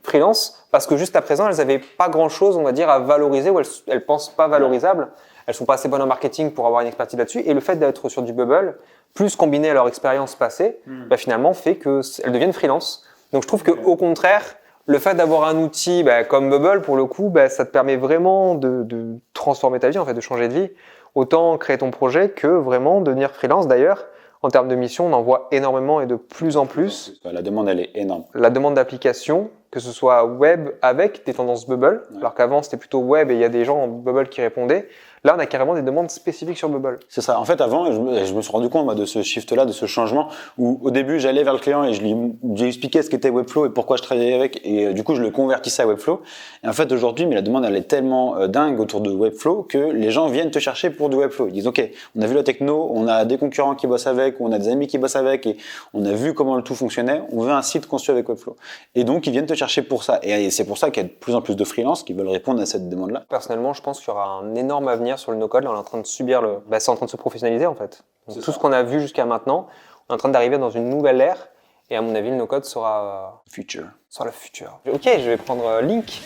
freelance parce que jusqu'à présent, elles n'avaient pas grand-chose, on va dire, à valoriser ou elles pensent pas valorisables. Elles sont pas assez bonnes en marketing pour avoir une expertise là-dessus. Et le fait d'être sur du Bubble, plus combiné à leur expérience passée, finalement fait qu'elles deviennent freelance. Donc je trouve qu'au contraire, le fait d'avoir un outil comme Bubble, pour le coup, ça te permet vraiment de transformer ta vie, en fait, de changer de vie. Autant créer ton projet que vraiment devenir freelance. D'ailleurs, en termes de mission, on en voit énormément et de plus en plus. La demande, elle est énorme. La demande d'application, que ce soit web avec des tendances Bubble, alors qu'avant c'était plutôt web et il y a des gens en Bubble qui répondaient. Là, on a carrément des demandes spécifiques sur Bubble. C'est ça. En fait, avant, je me suis rendu compte de ce shift-là, de ce changement, où au début, j'allais vers le client et j'ai expliqué ce qu'était Webflow et pourquoi je travaillais avec, et du coup, je le convertissais à Webflow. Et en fait, aujourd'hui, la demande, elle est tellement dingue autour de Webflow que les gens viennent te chercher pour du Webflow. Ils disent, OK, on a vu la techno, on a des concurrents qui bossent avec, on a des amis qui bossent avec, et on a vu comment le tout fonctionnait, on veut un site conçu avec Webflow. Et donc, ils viennent te chercher pour ça. Et c'est pour ça qu'il y a de plus en plus de freelances qui veulent répondre à cette demande-là. Personnellement, je pense qu'il y aura un énorme avenir sur le no-code. Là, on est en train de subir c'est en train de se professionnaliser en fait. Donc, tout ce qu'on a vu jusqu'à maintenant, on est en train d'arriver dans une nouvelle ère. Et à mon avis, le no-code sera le futur. Ok, je vais prendre Link.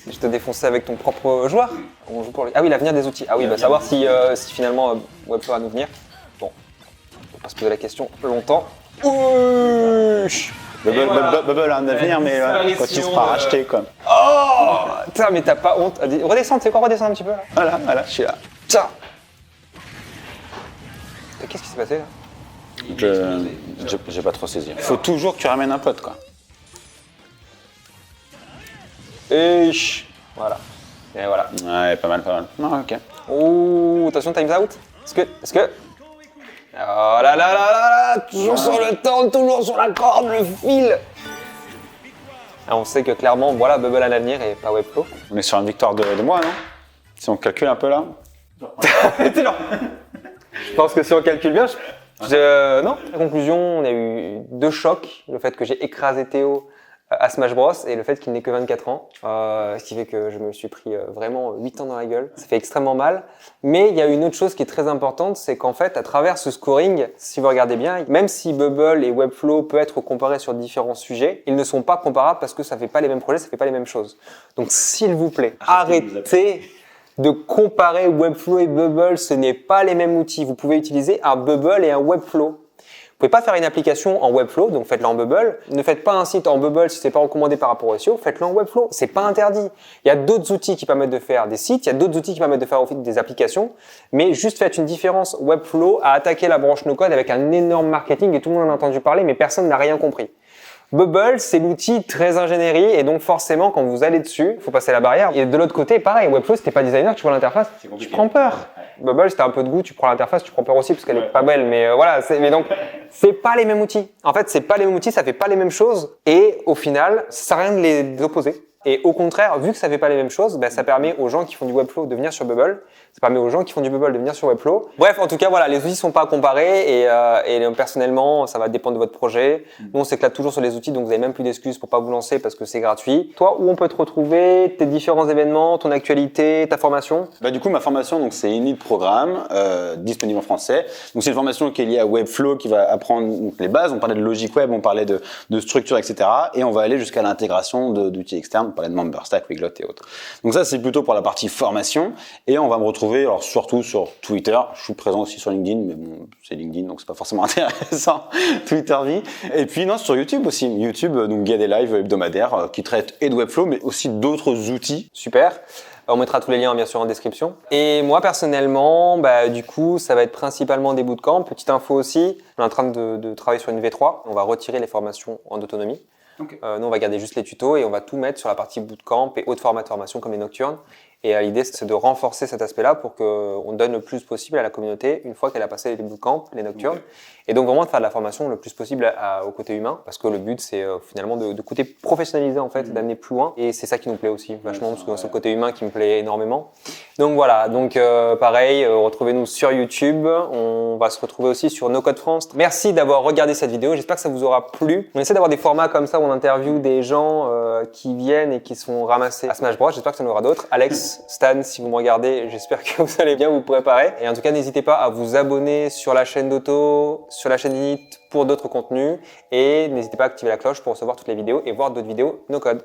Je te défoncer avec ton propre joueur. On joue pour Ah oui, l'avenir des outils. Ah oui, savoir si finalement Webflow va nous venir. Bon, on va pas se poser la question longtemps. Bubble a un avenir, mais quand il sera racheté, quoi. Oh putain, mais t'as pas honte. Redescends, tu sais quoi, redescends un petit peu là. Voilà, je suis là. Tiens. Qu'est-ce qui s'est passé là? J'ai pas trop saisi. Faut toujours que tu ramènes un pote, quoi. Voilà. Et voilà. Ouais, pas mal. Non, ok. Oh, attention, time's out. Est-ce que... Oh là là là là là, toujours sur le temps, toujours sur la corde, le fil. On sait que clairement, voilà, Bubble à l'avenir et pas Webflow. On est sur une victoire de moi, non? Si on calcule un peu là. Je pense que si on calcule bien, non. La conclusion, on a eu 2 chocs. Le fait que j'ai écrasé Théo à Smash Bros et le fait qu'il n'ait que 24 ans. Ce qui fait que je me suis pris vraiment 8 ans dans la gueule. Ça fait extrêmement mal. Mais il y a une autre chose qui est très importante, c'est qu'en fait, à travers ce scoring, si vous regardez bien, même si Bubble et Webflow peuvent être comparés sur différents sujets, ils ne sont pas comparables parce que ça fait pas les mêmes projets, ça fait pas les mêmes choses. Donc s'il vous plaît, arrêtez de comparer Webflow et Bubble, ce n'est pas les mêmes outils. Vous pouvez utiliser un Bubble et un Webflow. Vous pouvez pas faire une application en Webflow, donc faites-la en Bubble. Ne faites pas un site en Bubble si c'est pas recommandé par rapport au SEO, faites-le en Webflow. C'est pas interdit. Il y a d'autres outils qui permettent de faire des sites, il y a d'autres outils qui permettent de faire des applications, mais juste faites une différence. Webflow a attaqué la branche no-code avec un énorme marketing et tout le monde en a entendu parler, mais personne n'a rien compris. Bubble, c'est l'outil très ingénierie et donc forcément quand vous allez dessus, il faut passer la barrière. Et de l'autre côté, pareil, Webflow, si t'es pas designer, tu vois l'interface, tu prends peur. Ouais. Bubble, si t'as un peu de goût, tu prends l'interface, tu prends peur aussi parce qu'elle est pas belle. Mais voilà, mais donc c'est pas les mêmes outils. En fait, c'est pas les mêmes outils, ça fait pas les mêmes choses et au final, ça sert à rien de les opposer. Et au contraire, vu que ça fait pas les mêmes choses, ça permet aux gens qui font du Webflow de venir sur Bubble. Ça permet aux gens qui font du Bubble de venir sur Webflow. Bref, en tout cas, voilà, les outils sont pas à comparer et personnellement, ça va dépendre de votre projet. Nous, on s'éclate toujours sur les outils, donc vous avez même plus d'excuses pour pas vous lancer parce que c'est gratuit. Toi, où on peut te retrouver, tes différents événements, ton actualité, ta formation? Du coup, ma formation, donc c'est Init Programme, disponible en français. Donc c'est une formation qui est liée à Webflow, qui va apprendre donc, les bases. On parlait de logique web, on parlait de structure, etc. Et on va aller jusqu'à l'intégration d'outils externes. On parlait de Memberstack, Weglot et autres. Donc ça, c'est plutôt pour la partie formation. Et on va me retrouver alors surtout sur Twitter. Je suis présent aussi sur LinkedIn, mais bon, c'est LinkedIn, donc c'est pas forcément intéressant. Twitter vie. Et puis non, sur YouTube aussi. YouTube, donc il y a des lives hebdomadaires qui traitent et de Webflow, mais aussi d'autres outils. Super. On mettra tous les liens bien sûr en description. Et moi personnellement, du coup, ça va être principalement des bootcamps. Petite info aussi, on est en train de travailler sur une V3. On va retirer les formations en autonomie. Okay. Nous, on va garder juste les tutos et on va tout mettre sur la partie bootcamp et autres formats de formation comme les nocturnes. Et l'idée, c'est de renforcer cet aspect-là pour qu'on donne le plus possible à la communauté une fois qu'elle a passé les bootcamps, les nocturnes. Okay. Et donc vraiment de faire de la formation le plus possible au côté humain, parce que le but, c'est finalement de côté professionnaliser en fait, d'amener plus loin. Et c'est ça qui nous plaît aussi vachement, parce que c'est le côté humain qui me plaît énormément. Donc voilà, donc pareil, retrouvez-nous sur YouTube. On va se retrouver aussi sur No Code France. Merci d'avoir regardé cette vidéo. J'espère que ça vous aura plu. On essaie d'avoir des formats comme ça où on interview des gens qui viennent et qui sont ramassés à Smash Bros. J'espère que ça en aura d'autres. Alex, Stan, si vous me regardez, j'espère que vous allez bien vous préparer. Et en tout cas, n'hésitez pas à vous abonner sur la chaîne d'Auto, sur la chaîne Init pour d'autres contenus. Et n'hésitez pas à activer la cloche pour recevoir toutes les vidéos et voir d'autres vidéos no code.